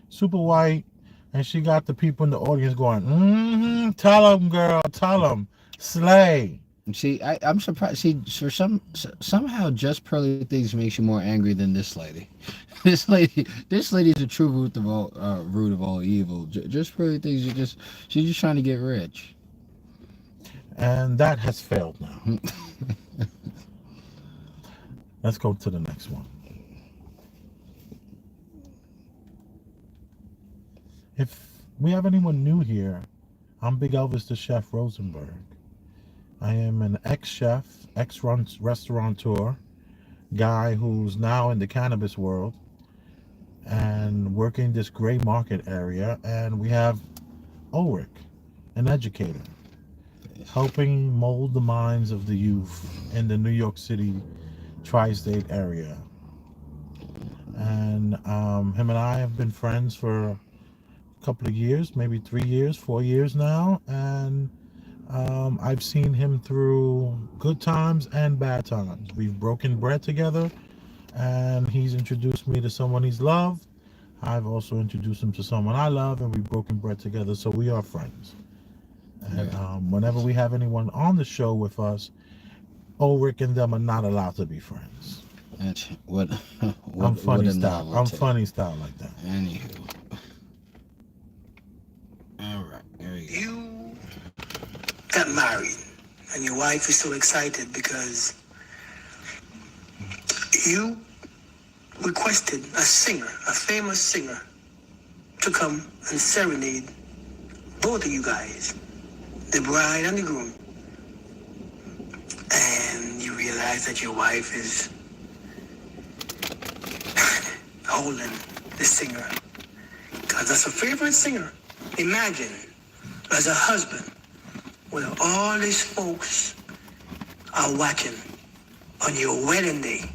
super white, and she got the people in the audience going, tell them, girl, tell them, slay. See, I'm surprised. See, for somehow, just pearly things makes you more angry than this lady. This lady's the true root of all evil. Just pearly things, she's just trying to get rich. And that has failed now. Let's go to the next one. If we have anyone new here, I'm Big Elvis the Chef Rosenberg. I am an ex-chef, ex-restaurateur, guy who's now in the cannabis world and working this gray market area. And we have Ulrich, an educator, helping mold the minds of the youth in the New York City tri-state area. And him and I have been friends for a couple of years, maybe 3 years, 4 years now. And I've seen him through good times and bad times. We've broken bread together, and he's introduced me to someone he's loved. I've also introduced him to someone I love, and we've broken bread together, so we are friends. And whenever we have anyone on the show with us, Ulrich and them are not allowed to be friends. That's what I'm funny what a style. I'm novelty. funny style like that. Anywho. All right, there you go. You got married and your wife is so excited because you requested a singer, a famous singer, to come and serenade both of you guys, the bride and the groom. And you realize that your wife is holding the singer because that's her favorite singer. Imagine as a husband, when all these folks are watching on your wedding day,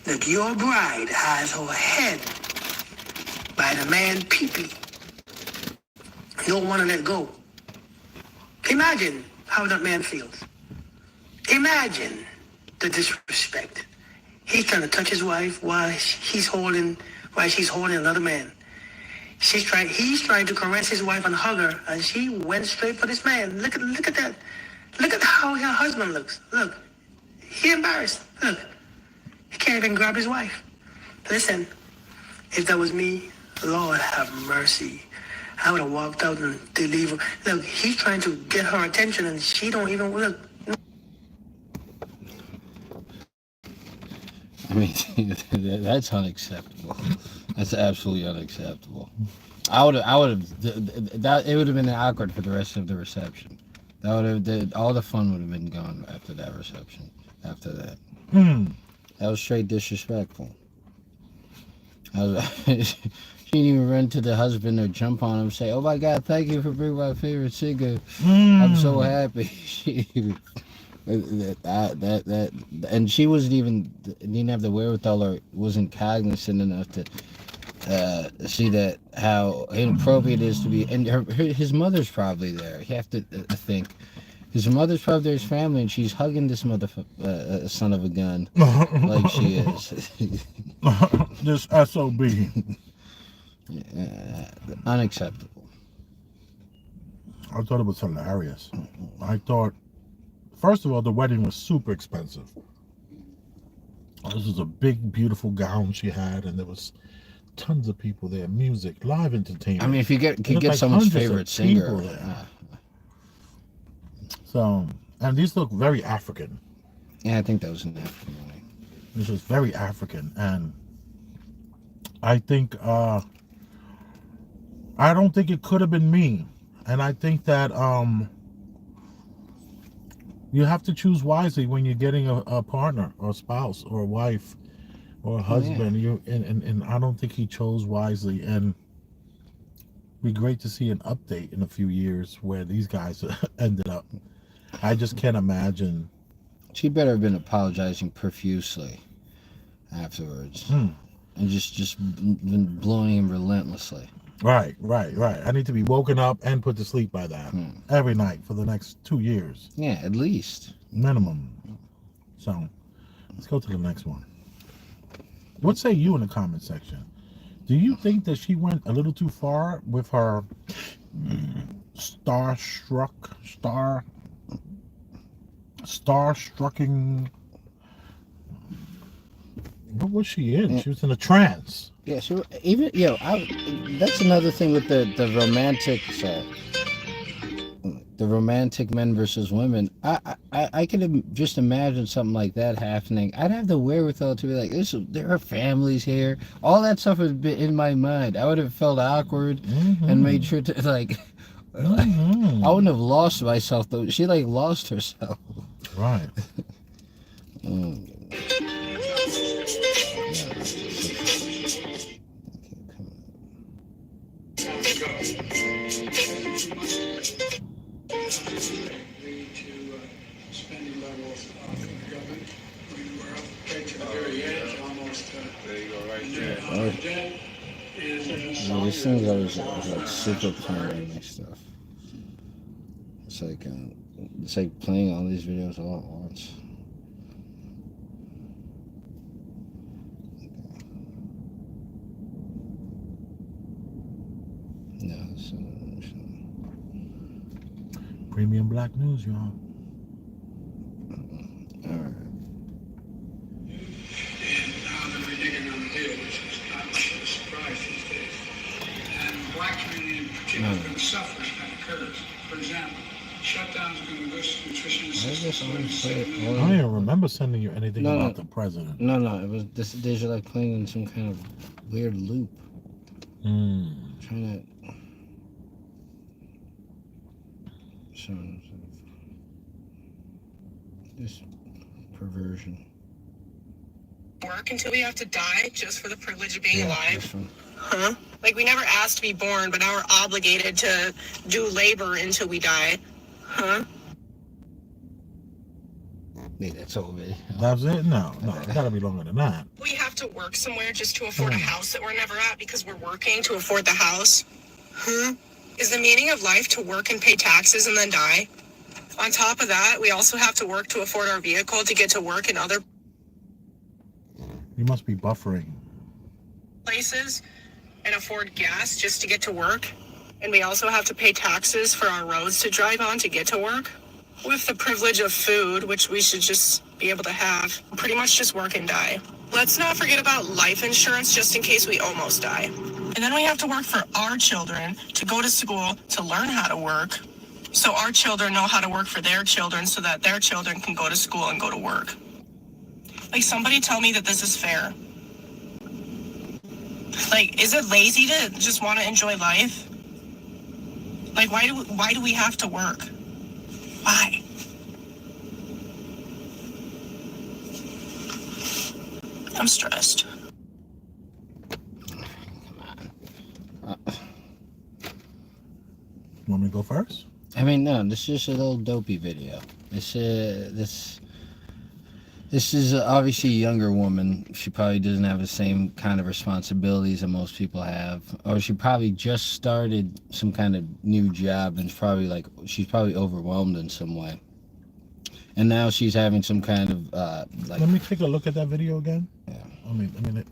that your bride has her head by the man pee-pee. You don't want to let go. Imagine how that man feels. Imagine the disrespect. He's trying to touch his wife while she's holding another man. He's trying to caress his wife and hug her, and she went straight for this man. Look at that. Look at how her husband looks. Look, he embarrassed. Look, he can't even grab his wife. Listen, if that was me, Lord have mercy. I would have walked out and delivered. Look, he's trying to get her attention, and she don't even look. I mean, that's unacceptable. That's absolutely unacceptable. It would have been awkward for the rest of the reception. All the fun would have been gone after that reception. After that, that was straight disrespectful. She didn't even run to the husband or jump on him and say, "Oh my God, thank you for bringing my favorite singer. I'm so happy." And she didn't have the wherewithal or wasn't cognizant enough to see that how inappropriate it is to be. And his mother's probably there. You have to think. His mother's probably there, his family, and she's hugging this son of a gun like she is. This SOB. Unacceptable. I thought it was hilarious. I thought, first of all, the wedding was super expensive. This was a big, beautiful gown she had, and there was tons of people there, music, live entertainment. I mean, if you get like someone's hundreds of favorite singer. people there. So, and these look very African. Yeah, I think that was an African wedding. This was very African, and I think I don't think it could have been me, and I think that You have to choose wisely when you're getting a partner or a spouse or a wife or a husband. And I don't think he chose wisely. And it'd be great to see an update in a few years where these guys ended up. I just can't imagine. She better have been apologizing profusely afterwards, and just been blowing him relentlessly. Right. I need to be woken up and put to sleep by that every night for the next 2 years. Yeah, at least. Minimum. So let's go to the next one. What say you in the comment section? Do you think that she went a little too far with her starstrucking? What was she in? She was in a trance. Yeah, so even that's another thing with the romantic men versus women. I could just imagine something like that happening. I'd have the wherewithal to be like, there are families here. All that stuff would be in my mind. I would have felt awkward and made sure to I wouldn't have lost myself though. She lost herself. Right. These things always super planning and stuff. It's like playing all these videos all at once. No, Premium Black News, y'all. All right. Black community in particular is going to suffer if that occurs. For example, shutdowns going to boost nutrition I don't even remember sending you anything about the president. No, it was these are playing in some kind of weird loop. Trying to this perversion. Work until we have to die just for the privilege of being alive? Huh? We never asked to be born, but now we're obligated to do labor until we die. Huh? Yeah, that's over. That's it? No, it gotta be longer than that. We have to work somewhere just to afford a house that we're never at because we're working to afford the house. Huh? Is the meaning of life to work and pay taxes and then die? On top of that, we also have to work to afford our vehicle to get to work in other You must be buffering. places and afford gas just to get to work. And we also have to pay taxes for our roads to drive on to get to work. With the privilege of food, which we should just be able to have, pretty much just work and die. Let's not forget about life insurance just in case we almost die. And then we have to work for our children to go to school to learn how to work. So our children know how to work for their children so that their children can go to school and go to work. Somebody tell me that this is fair. Is it lazy to just want to enjoy life? Why do we have to work? Why? I'm stressed. Want me to go first? I mean, no, this is just a little dopey video. This is obviously a younger woman. She probably doesn't have the same kind of responsibilities that most people have. Or she probably just started some kind of new job and she's probably overwhelmed in some way. And now she's having some kind of Let me take a look at that video again. Yeah.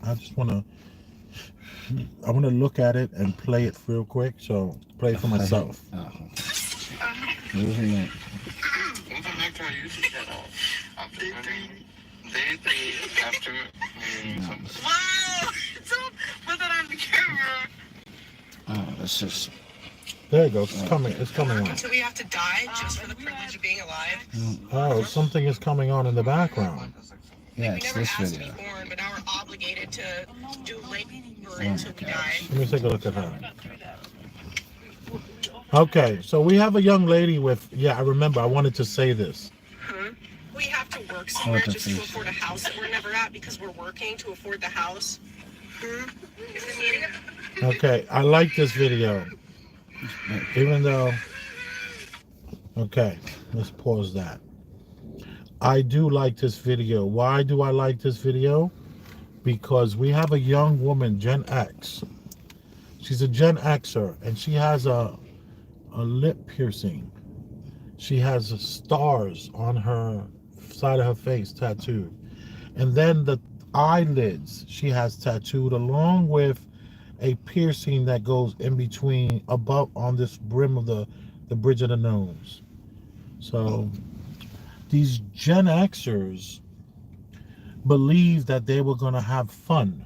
I just want to look at it and play it real quick. So play it for myself. Wow! Don't put that on the camera. It's just... There you go. It's coming on. Until we have to die just for the privilege of being alive. Oh, something is coming on in the background. Yeah, it's this video. Born, but now we're obligated to do labor until we die. Let me take a look at her. Okay, so we have a young lady with, I remember, I wanted to say this. We have to work somewhere just to afford a house that we're never at because we're working to afford the house. Okay, I like this video. Even though, okay, let's pause that. I do like this video. Why do I like this video? Because we have a young woman, Gen X. She's a Gen Xer, and she has a lip piercing. She has stars on her side of her face tattooed. And then the eyelids she has tattooed, along with a piercing that goes in between, above, on this brim of the bridge of the nose. So these Gen Xers believe that they were going to have fun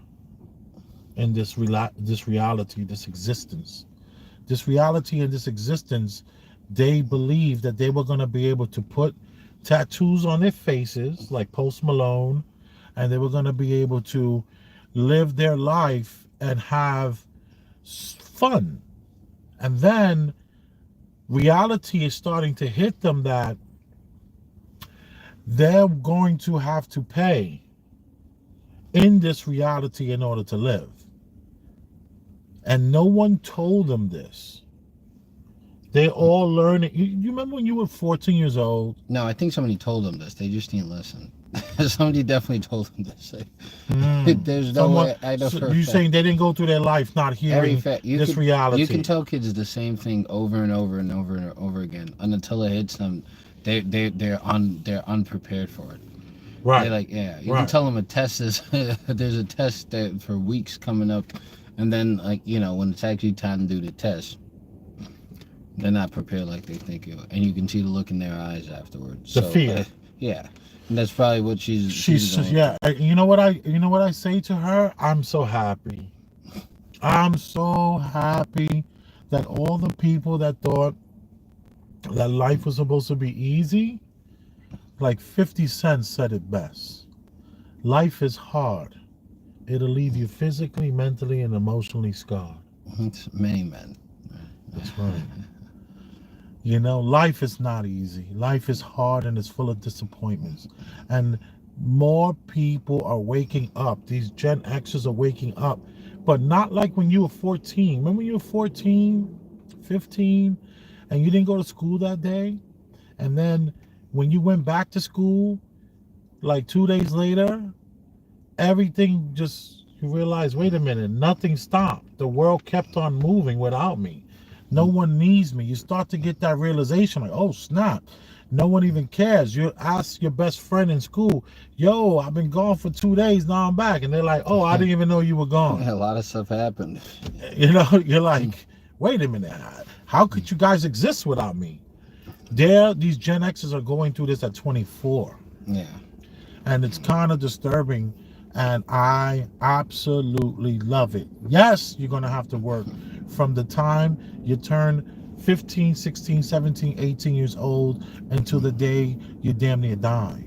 in this reality, this existence. This reality and this existence, they believe that they were going to be able to put tattoos on their faces like Post Malone, and they were going to be able to live their life and have fun. And then reality is starting to hit them that they're going to have to pay in this reality in order to live. And no one told them this. They all learn it. You remember when you were 14 years old? No, I think somebody told them this. They just didn't listen. Somebody definitely told them this. There's no way. I know. So you're saying they didn't go through their life not hearing this reality? You can tell kids the same thing over and over and over and over again, and until it hits them, they're unprepared for it. Right. They're like, yeah. You can tell them a test is there's a test that for weeks coming up, and then when it's actually time to do the test, they're not prepared like they think it, and you can see the look in their eyes afterwards. The fear. Yeah. And that's probably what she's yeah. You know what I say to her? I'm so happy. I'm so happy that all the people that thought that life was supposed to be easy, like 50 Cent said it best. Life is hard. It'll leave you physically, mentally, and emotionally scarred. It's many men. That's right. You know, life is not easy. Life is hard and it's full of disappointments. And more people are waking up. These Gen Xers are waking up. But not like when you were 14. Remember when you were 14, 15, and you didn't go to school that day? And then when you went back to school, like 2 days later, everything just, you realize, wait a minute, nothing stopped. The world kept on moving without me. No one needs me. You start to get that realization, like, oh, snap. No one even cares. You ask your best friend in school, yo, I've been gone for 2 days, now I'm back. And they're like, oh, I didn't even know you were gone. A lot of stuff happened. You know, you're like, wait a minute. How could you guys exist without me? These Gen Xers are going through this at 24. Yeah. And it's kind of disturbing. And I absolutely love it. Yes, you're going to have to work from the time you turn 15, 16, 17, 18 years old until the day you damn near die.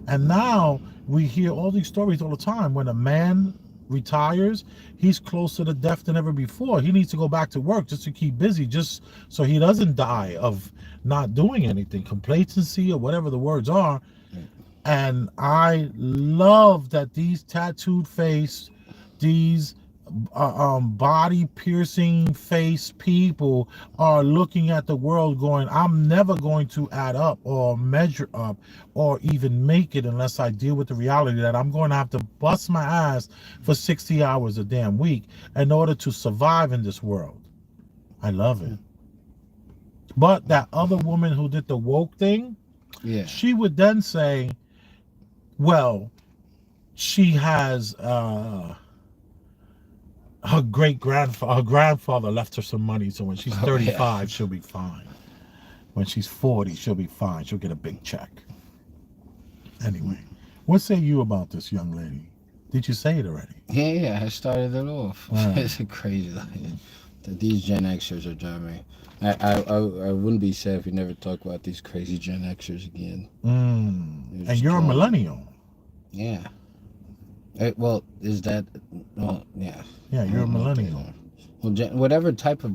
And now we hear all these stories all the time. When a man retires, he's closer to death than ever before. He needs to go back to work just to keep busy, just so he doesn't die of not doing anything, complacency or whatever the words are. And I love that these tattooed face, these body piercing face people are looking at the world going, I'm never going to add up or measure up or even make it unless I deal with the reality that I'm going to have to bust my ass for 60 hours a damn week in order to survive in this world. I love it. But that other woman who did the woke thing, yeah, she would then say, well, she has her grandfather left her some money, so when she's 35, she'll be fine. When she's 40, she'll be fine. She'll get a big check. Anyway, what say you about this young lady? Did you say it already? Yeah, I started it off. Right. It's crazy that these Gen Xers are driving. I wouldn't be sad if we never talk about these crazy Gen Xers again. And you're a millennial. Yeah. Well, is that? Well, yeah. Yeah, you're a millennial. Well, whatever type of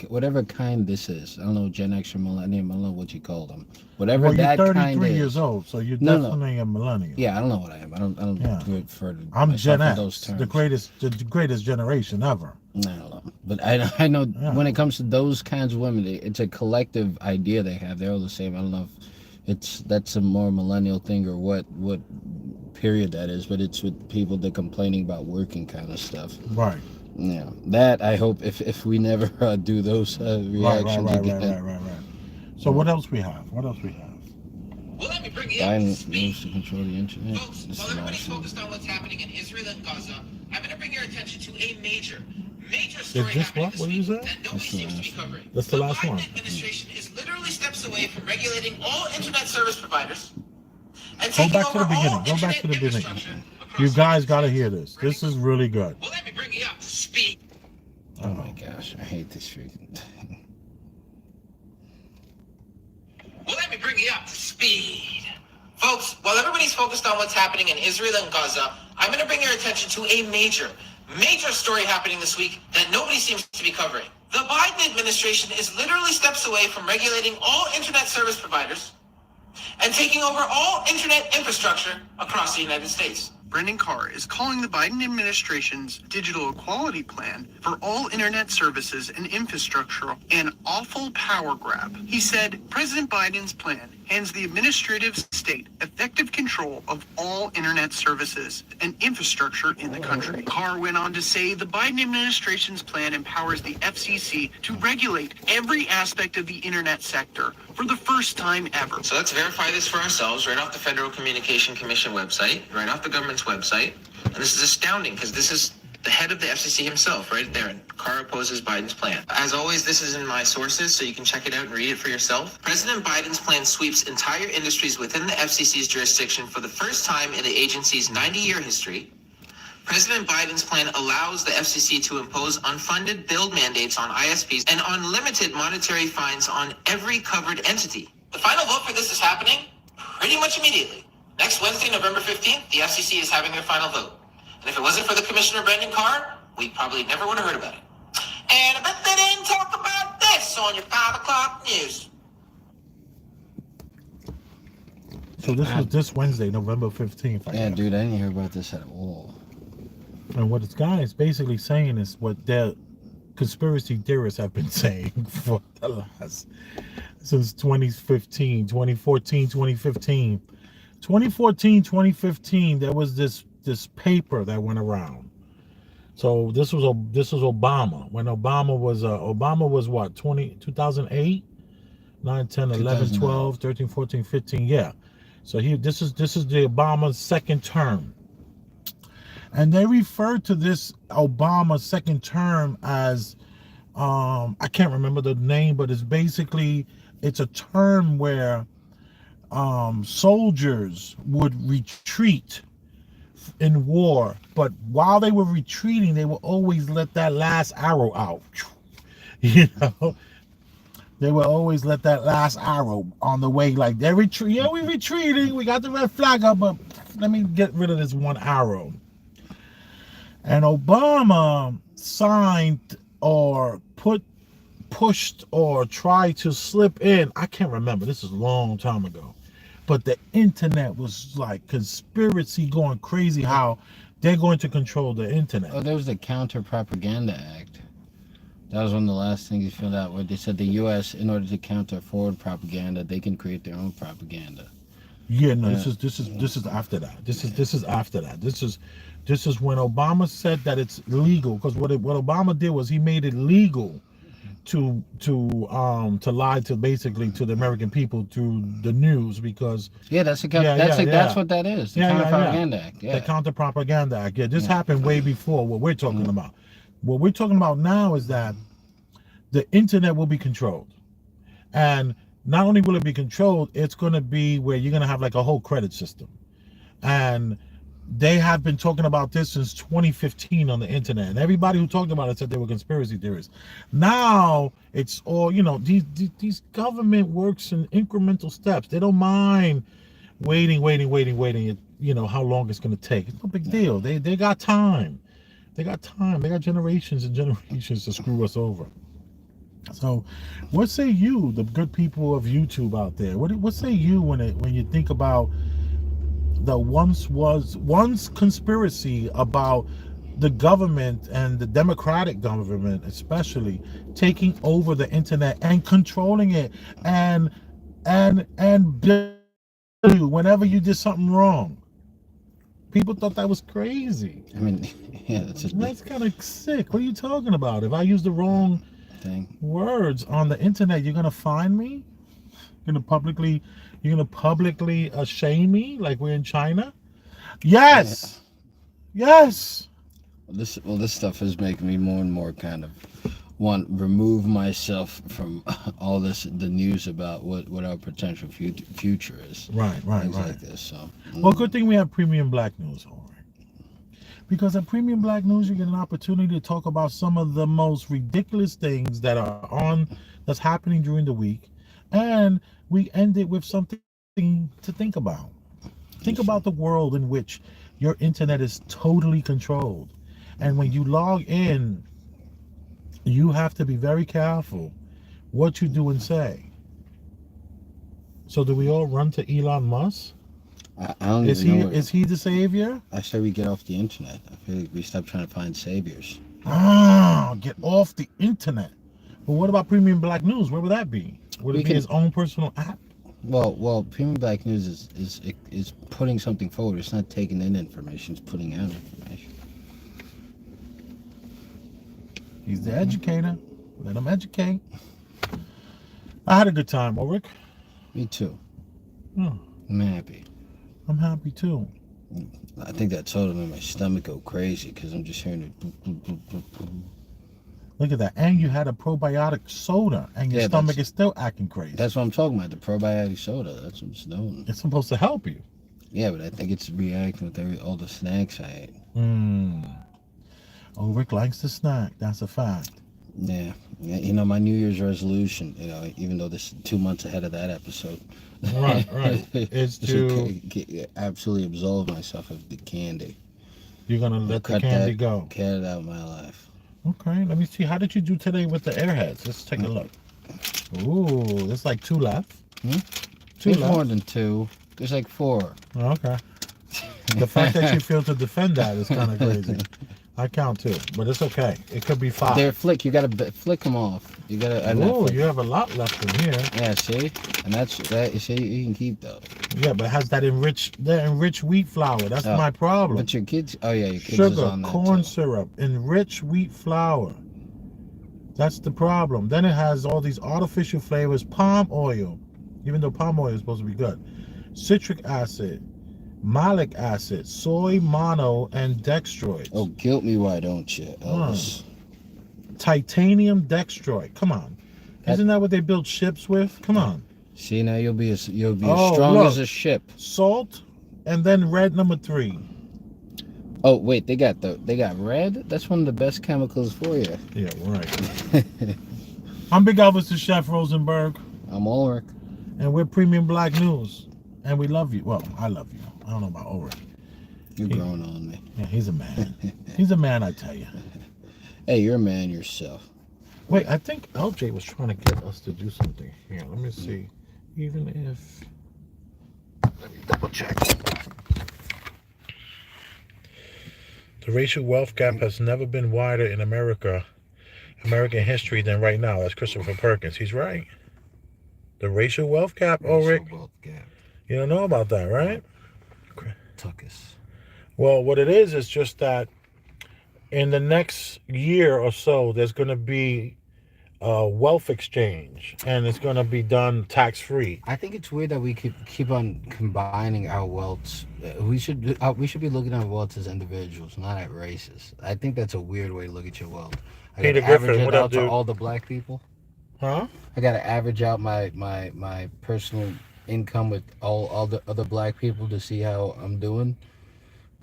whatever kind this is. I don't know, Gen X or Millennium. I don't know what you call them. Whatever Well, you're that 33 kind is. years old, so you're No, no. definitely a millennial. Yeah, I don't know what I am. I don't Yeah. do it for. I'm Gen myself in those X, terms. the greatest generation ever. I don't know, but I know Yeah. when it comes to those kinds of women, it's a collective idea they have. They're all the same. I don't know if that's a more millennial thing or what period that is, but it's with people that complaining about working kind of stuff. Right. Yeah, that I hope if we never do those reactions again. Right. So what else we have? What else we have? Well, let me bring you Biden up to moves speed. to control the internet. Folks, This while is everybody's awesome. focused on what's happening in Israel and Gaza, I'm going to bring your attention to a major Is story this happening what? this What did you week say? that nobody That's the seems to be last one. covering. That's the last Biden one. administration is literally steps away from regulating all internet service providers and Go taking back to the over all beginning. Go back internet to the beginning. infrastructure across You the guys United got to States. hear this. This is really good. Well, let me bring you up to speed. Oh my gosh, I hate this freaking thing. Well, let me bring you up to speed. Folks, while everybody's focused on what's happening in Israel and Gaza, I'm going to bring your attention to a major story happening this week that nobody seems to be covering. The Biden administration is literally steps away from regulating all internet service providers and taking over all internet infrastructure across the United States. Brendan Carr is calling the Biden administration's digital equality plan for all internet services and infrastructure an awful power grab. He said President Biden's plan hands the administrative state effective control of all internet services and infrastructure in the country. Carr went on to say the Biden administration's plan empowers the FCC to regulate every aspect of the internet sector for the first time ever. So let's verify this for ourselves right off the Federal Communication Commission website, right off the government's website. And this is astounding because this is the head of the FCC himself right there. And Carr opposes Biden's plan. As always, this is in my sources, so you can check it out and read it for yourself. President Biden's plan sweeps entire industries within the FCC's jurisdiction for the first time in the agency's 90-year history. President Biden's plan allows the FCC to impose unfunded build mandates on ISPs and unlimited monetary fines on every covered entity. The final vote for this is happening pretty much immediately. Next Wednesday, November 15th, the FCC is having their final vote. And if it wasn't for the Commissioner Brendan Carr, we probably never would have heard about it. And I bet they didn't talk about this on your 5 o'clock news. So this was this Wednesday, November 15th. Yeah, dude, I didn't hear about this at all. And what this guy is basically saying is what the conspiracy theorists have been saying for the last, since 2014, 2015, there was this paper that went around. So this was Obama. When Obama was what, 2008, 9, 10, 11, 12, 13, 14, 15, yeah. So this is the Obama's second term. And they refer to this Obama second term as, I can't remember the name, but it's a term where soldiers would retreat in war, but while they were retreating, they would always let that last arrow out. You know, they would always let that last arrow on the way, like they're retreating. Yeah, we're retreating. We got the red flag up, but let me get rid of this one arrow. And Obama signed or pushed or tried to slip in. I can't remember. This is a long time ago. But the internet was like conspiracy going crazy how they're going to control the internet. Oh, there was the Counter Propaganda Act. That was one of the last things you found out, where they said the U.S., in order to counter forward propaganda, they can create their own propaganda. Yeah, no, this is after that. This is after that. This is when Obama said that it's legal, because what Obama did was he made it legal to lie to basically to the American people through the news, because that's what that is. The Counter Propaganda Act. Yeah. The Counter Propaganda Act. Yeah, this happened way before what we're talking about. What we're talking about now is that the internet will be controlled, and not only will it be controlled, it's going to be where you're going to have like a whole credit system, and they have been talking about this since 2015 on the internet, and everybody who talked about it said they were conspiracy theorists. Now it's all, these government works in incremental steps. They don't mind waiting, how long it's going to take. It's no big deal. They got time. They got time. They got generations and generations to screw us over. So, what say you, the good people of YouTube out there? What say you when you think about the once conspiracy about the government and the democratic government especially taking over the internet and controlling it and bill you whenever you did something wrong? People thought that was crazy. I mean, yeah, That's kind of sick. What are you talking about? If I use the wrong thing words on the internet, you're gonna find me? You're gonna publicly shame me like we're in China? Yes. Yes. This stuff is making me more and more kind of want remove myself from all the news about what our potential future is. Right. Things like this. So, well, good thing we have Premium Black News, all right. Because at Premium Black News, you get an opportunity to talk about some of the most ridiculous things that's happening during the week, and we end it with something to think about. Think about the world in which your internet is totally controlled, and when you log in, you have to be very careful what you do and say. So do we all run to Elon Musk? I don't even know. Is he the savior? I say we get off the internet. I feel like we stop trying to find saviors. Get off the internet. But what about Premium Black News? Where would that be? Would it be his own personal app? Well, Premium Black News is putting something forward. It's not taking in information. It's putting out information. He's the educator. Let him educate. I had a good time, Ulrich. Me too. Oh. I'm happy. I'm happy too. I think that soda made my stomach go crazy because I'm just hearing it. Boop, boop, boop, boop, boop. Look at that. And you had a probiotic soda and your stomach is still acting crazy. That's what I'm talking about, the probiotic soda. That's what it's doing. It's supposed to help you. Yeah, but I think it's reacting with all the snacks I ate. Ulrich likes to snack. That's a fact. Yeah. You know, my New Year's resolution, you know, even though this is 2 months ahead of that episode. Right. It's to absolutely absolve myself of the candy. You're going to let the candy go. Cut it out of my life. Okay, let me see. How did you do today with the Airheads? Let's take a look. Ooh, there's like 2 left. There's more than 2. There's like 4. Okay. The fact that you feel to defend that is kind of crazy. I count 2, but it's okay. It could be 5. They're flick. You gotta flick them off. You gotta. Oh, you have a lot left in here. Yeah, see, and that's that. You see, you can keep those. Yeah, but it has that enriched wheat flour. That's my problem. But your kids. Oh yeah, your kids. Sugar, is on that corn too. syrup, enriched wheat flour. That's the problem. Then it has all these artificial flavors, palm oil, even though palm oil is supposed to be good, citric acid, malic acid, soy mono, and dextroid. Oh, guilt me, why don't you, Elvis? Titanium dextroid. Come on, isn't that what they build ships with? Come on. See, now you'll be as strong as a ship. Salt, and then red number 3. Oh wait, they got red. That's one of the best chemicals for you. Yeah, right. I'm Big Elvis the Chef Rosenberg. I'm Ulrich. And we're Premium Black News. And we love you. Well, I love you. I don't know about Ulrich. You're growing on me. Yeah, he's a man. He's a man, I tell you. Hey, you're a man yourself. Wait, I think LJ was trying to get us to do something. Here, let me see. Even if... Let me double check. The racial wealth gap has never been wider in American history than right now. That's Christopher Perkins. He's right. The racial wealth gap, Ulrich. Wealth gap. You don't know about that, right? Tuckus. Well, what it is just that in the next year or so, there's going to be a wealth exchange, and it's going to be done tax-free. I think it's weird that we could keep on combining our wealths. We should be looking at wealth as individuals, not at races. I think that's a weird way to look at your wealth. I Peter gotta average Griffin, it what out up, to dude? all the black people. Huh? I gotta average out my personal income with all the other black people to see how I'm doing.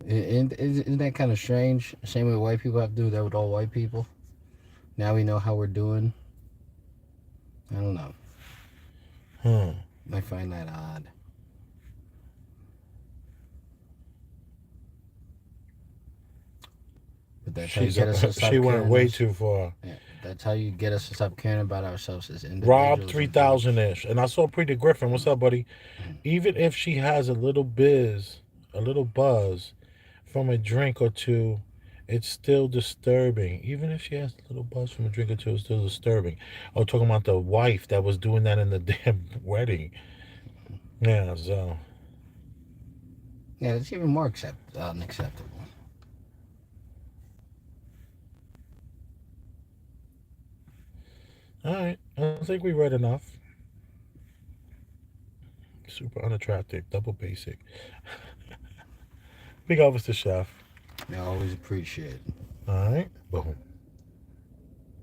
Isn't that kind of strange? Same way white people have to do that with all white people. Now we know how we're doing. I don't know. I find that odd. But that's how you get us to stop She went caring way us. too far. Yeah. That's how you get us to stop caring about ourselves as individuals. Rob 3000-ish. And I saw Pretty Griffin. What's up, buddy? Even if she has a little buzz from a drink or two, it's still disturbing. Even if she has a little buzz from a drink or two, it's still disturbing. Oh, talking about the wife that was doing that in the damn wedding. Yeah, so. Yeah, it's even more unacceptable. All right, I think we read enough. Super unattractive, double basic. Big Elvis the Chef. I always appreciate it. All right, boom.